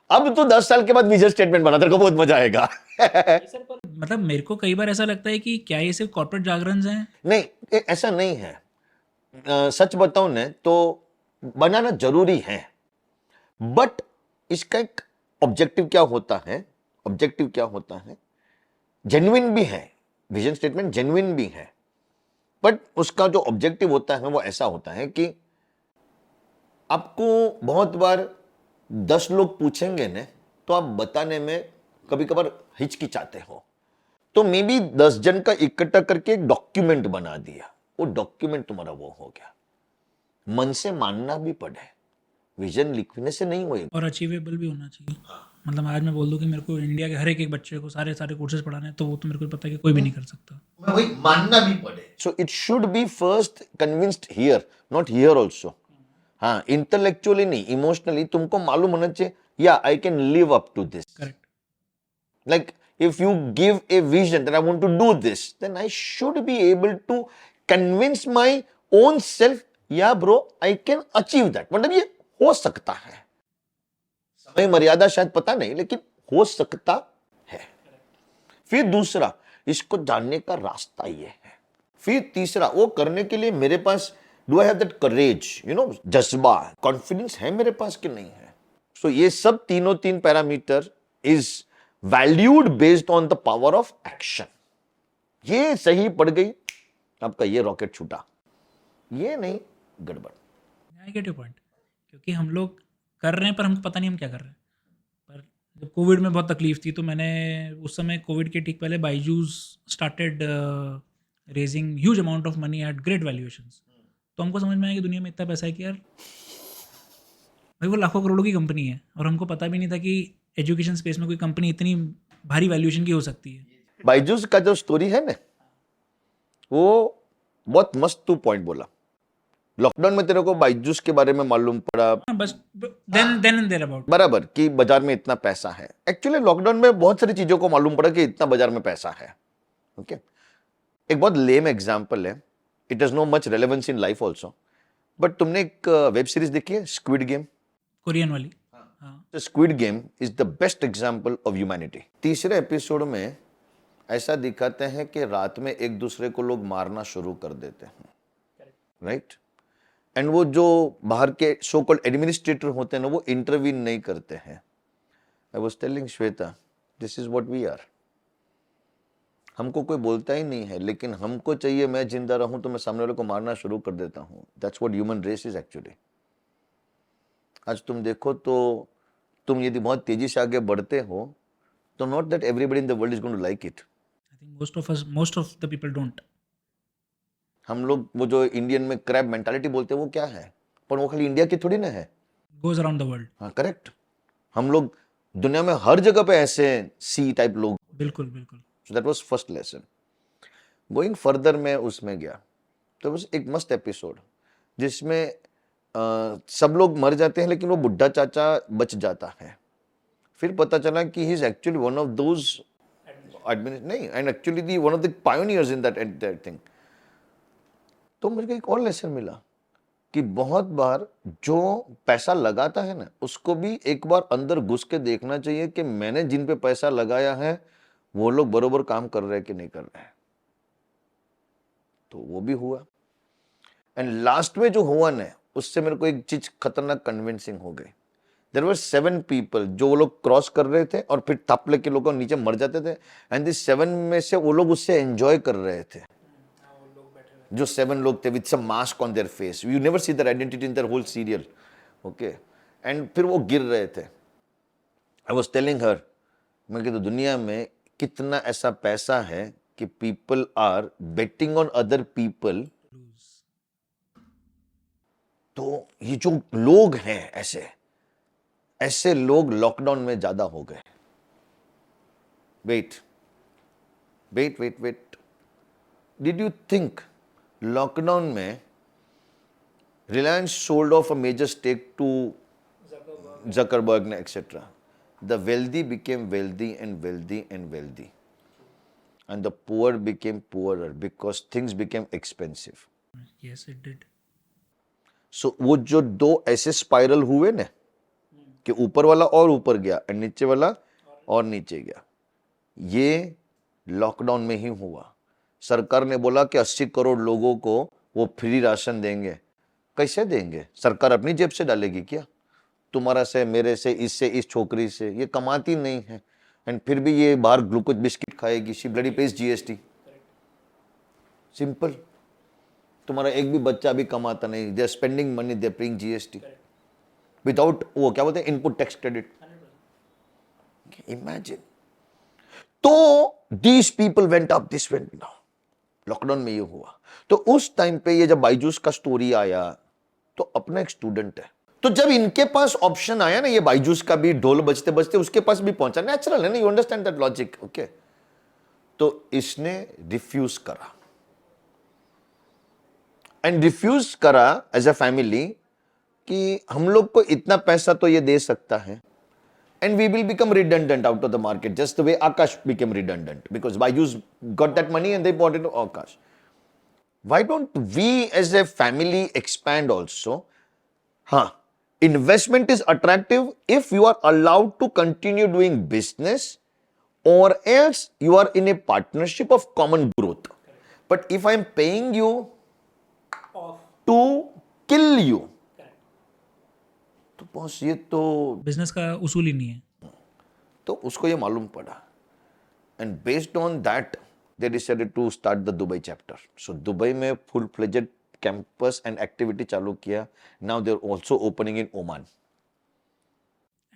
अब तो 10 साल के बाद विजन स्टेटमेंट बना, तेरे को बहुत मजा आएगा। मतलब मेरे को कई बार ऐसा लगता है कि क्या ये सिर्फ कॉर्पोरेट जागरण हैं? नहीं, ऐसा नहीं है। सच बताऊं ना तो बनाना जरूरी है, बट इसका एक ऑब्जेक्टिव क्या होता है, जेन्युइन भी है, विजन स्टेटमेंट जेन्युइन भी है, बट उसका जो ऑब्जेक्टिव होता है वो ऐसा होता है कि आपको बहुत बार 10 लोग पूछेंगे ना, तो आप बताने में कभी कभार हिचकिचाते हो, तो मे बी 10 जन का इकट्ठा करके एक डॉक्यूमेंट बना दिया, वो डॉक्यूमेंट तुम्हारा वो हो गया। मन से मानना भी पड़े, विजन लिखने से नहीं होएगा, और अचीवेबल भी होना चाहिए। मतलब आज मैं बोल दूं कि मेरे को इंडिया के हर एक बच्चे को सारे कोर्सेज पढ़ाने हैं, तो वो तो मेरे को पता है कि कोई भी नहीं कर सकता। मैं वही मानना भी पड़े। So it should be first convinced here, not here also. हाँ, इंटेलेक्चुअली नहीं, इमोशनली तुमको मालूम होना चाहिए, या I can live up to this. Correct. Like if you give a vision that I want to do this, then I should be able to convince my own self, yeah bro, I can achieve that. मतलब ये हो सकता है, समय मर्यादा शायद पता नहीं, लेकिन हो सकता है। फिर दूसरा, इसको जानने का रास्ता ये है। फिर तीसरा, वो करने के लिए मेरे पास do I have that courage, you know, जज्बा, कॉन्फिडेंस है मेरे पास कि नहीं है। सो ये सब तीन parameter is valued based on the power of action. ये सही पड़ गई, आपका ये रॉकेट छूटा, ये नहीं गड़बड़। आई गेट योर पॉइंट, क्योंकि हम लोग कर रहे हैं पर हमको पता नहीं हम क्या कर रहे हैं। पर जब कोविड में बहुत तकलीफ थी, तो मैंने उस समय कोविड के ठीक पहले Byju's started raising huge amount of money at great valuations. तो हमको समझ में आया कि दुनिया में इतना पैसा है कि यार भाई वो लाखों करोड़ों की कंपनी है, और हमको पता भी नहीं था कि एजुकेशन स्पेस में कोई कंपनी इतनी भारी वैल्यूएशन की हो सकती है। बायजूस का जो स्टोरी है ना, वो बहुत मस्त तू पॉइंट बोला। लॉकडाउन में तेरे को बायजूस के बारे में मालूम पड़ा, बस देन एंड देयर अबाउट, बराबर, कि बाजार में इतना पैसा है। एक्चुअली लॉकडाउन में बहुत सारी चीजों को मालूम पड़ा कि इतना बाजार में पैसा है। ओके, एक बहुत लेम एग्जांपल है, it has no much relevance in life also, but तुमने एक वेब सीरीज देखी है स्क्विड गेम? कोरियन वाली। Squid game is the best example of humanity. तीसरे एपिसोड में ऐसा दिखाते हैं कि रात में एक दूसरे को लोग मारना शुरू कर देते हैं, राइट? एंड वो जो बाहर के सो कॉल्ड एडमिनिस्ट्रेटर होते हैं ना, वो इंटरवीन नहीं करते हैं। I was telling Shweta, this is what we are. हमको कोई बोलता ही नहीं है, लेकिन हमको चाहिए मैं जिंदा रहूं तो मैं सामने वाले को मारना शुरू कर देता हूं। That's what human race is actually. आज तुम देखो तो तुम यदि बहुत तेजी से आगे बढ़ते हो, तो not that everybody in the world is going to like it. I think most of the people don't. हम लोग वो जो इंडियन में क्रैब मेंटालिटी बोलते हैं, वो क्या है? पर वो खाली इंडिया की थोड़ी ना है, गोज अराउंड द वर्ल्ड। हाँ करेक्ट। हम लोग दुनिया में हर जगह पे ऐसे सी टाइप लोग। बिल्कुल बिल्कुल। So that was first lesson. Going further मैं उसमें गया, तो बस एक मस्त एपिसोड जिसमें सब लोग मर जाते हैं लेकिन वो बुढ़ा चाचा बच जाता है। फिर पता चला कि he is actually one of those नहीं, and actually the one of the pioneers in that thing. तो मुझे एक और लेसन मिला कि बहुत बार जो पैसा लगाता है ना, उसको भी एक बार अंदर घुस के देखना चाहिए कि मैंने जिन पे पैसा लगाया है वो लोग बरोबर काम कर रहे हैं कि नहीं कर रहे हैं। तो वो भी हुआ। एंड लास्ट में जो हुआ ना, उससे मेरे को एक चीज खतरनाक कन्विंसिंग हो गई। देयर वर 7 पीपल जो वो लोग क्रॉस कर रहे थे और फिर थप लेके लोग नीचे मर जाते थे, एंड दिस 7 में से वो लोग उससे एंजॉय कर रहे थे। जो 7 लोग थे with some mask on their face, you never see their identity in their whole serial, okay. And फिर वो गिर रहे थे। आई वाज टेलिंग हर, मैं कहता दुनिया में कितना ऐसा पैसा है कि people are betting on other people. तो ये जो लोग हैं ऐसे लोग लॉकडाउन में ज्यादा हो गए। Wait, did you think lockdown में Reliance sold off a major stake to Zuckerberg etc. The wealthy became wealthy and wealthy and wealthy, and the poor became poorer because things became expensive. Yes, it did. So वो जो दो ऐसे स्पाइरल हुए ना कि ऊपर वाला और ऊपर गया और नीचे वाला और नीचे गया, ये लॉकडाउन में ही हुआ। सरकार ने बोला कि 80 करोड़ लोगों को वो फ्री राशन देंगे। कैसे देंगे? सरकार अपनी जेब से डालेगी क्या? तुम्हारा से, मेरे से, इससे, इस छोकरी से, ये कमाती नहीं है। एंड फिर भी ये बाहर ग्लूकोज बिस्किट खाएगी। She bloody pays GST. Simple. तुम्हारा एक भी बच्चा अभी कमाता नहीं, they are spending money, they are paying GST without वो क्या बोलते हैं, इनपुट टैक्स क्रेडिट। इमेजिन। तो these people went up, this went down. Lockdown में ये हुआ। तो उस टाइम पे ये जब बायजूस का स्टोरी आया, तो अपना एक स्टूडेंट है, तो जब इनके पास ऑप्शन आया ना, ये बायजूस का भी ढोल बजते बजते उसके पास भी पहुंचा, नेचुरल है ना, you understand that logic, okay. तो इसने रिफ्यूज करा, एंड रिफ्यूज करा एज अ फैमिली कि हम लोग को इतना पैसा तो ये दे सकता है, and we will become redundant out of the market, just the way Akash became redundant, because Byju's got that money and they bought it to Akash. Why don't we as a family expand also? Investment is attractive if you are allowed to continue doing business, or else you are in a partnership of common growth. But if I am paying you to kill you, तो बॉस ये तो बिजनेस का उसूल ही नहीं है। तो उसको ये मालूम पड़ा, and based on that they decided to start the Dubai chapter. So Dubai में full fledged campus and activity चालू किया। Now they are also opening in Oman,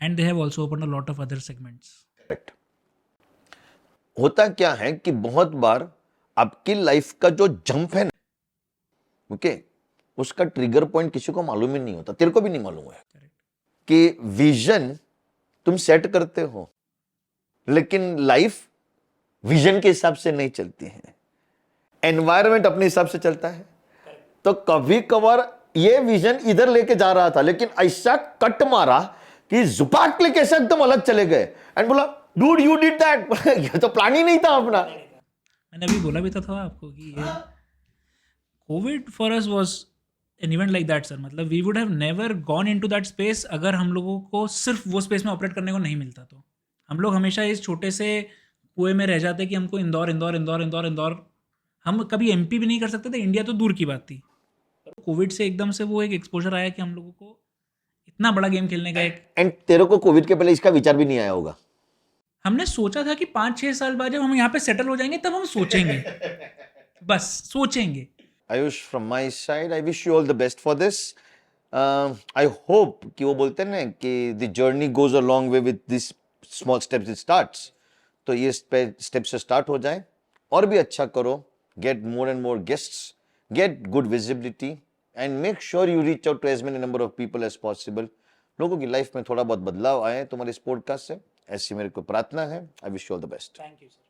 and they have also opened a lot of other segments. Correct. होता क्या है कि बहुत बार आपकी लाइफ का जो जंप है ना, ओके, उसका ट्रिगर पॉइंट किसी को मालूम ही नहीं होता, तेरे को भी नहीं मालूम है कि विजन तुम सेट करते हो, लेकिन लाइफ विजन के हिसाब से नहीं चलती है, एनवायरनमेंट अपने हिसाब से चलता है। तो कभी कभार ये विजन इधर लेके जा रहा था, लेकिन ऐसा कट मारा कि जुपाट लेके ऐसा एकदम अलग चले गए, एंड बोला डूड यू डिड दैट। ये तो प्लान ही नहीं था अपना। मैंने अभी बोला भी था आपको कि ये Covid for us was an event like that sir. मतलब we would have never gone into that space अगर हम लोगों को सिर्फ वो स्पेस में ऑपरेट करने को नहीं मिलता। तो हम लोग हमेशा इस छोटे से कुएं में रह जाते कि हमको इंदौर इंदौर इंदौर इंदौर इंदौर, हम कभी एमपी भी नहीं कर सकते थे, इंडिया तो दूर की बात थी। कोविड से एकदम से वो एक एक्सपोजर आया कि हम लोगों को इतना बड़ा गेम खेलने का एक, एंड तेरे को कोविड के पहले इसका विचार भी नहीं आया होगा। हमने सोचा था कि 5-6 साल बाद जब हम यहाँ पे सेटल हो जाएंगे तब हम सोचेंगे, बस सोचेंगे। Ayush, from my side, I wish you all the best for this. I hope कि वो बोलते हैं ना कि the journey goes a long way with these small steps it starts. तो ये स्टेप से स्टार्ट हो जाए, और भी अच्छा करो, get more and more guests, get good visibility, and make sure you reach out to as many number of people as possible. लोगों की लाइफ में थोड़ा बहुत बदलाव आए तुम्हारे इस पॉडकास्ट से, ऐसी मेरे को प्रार्थना है। I wish you all the best. Thank you sir.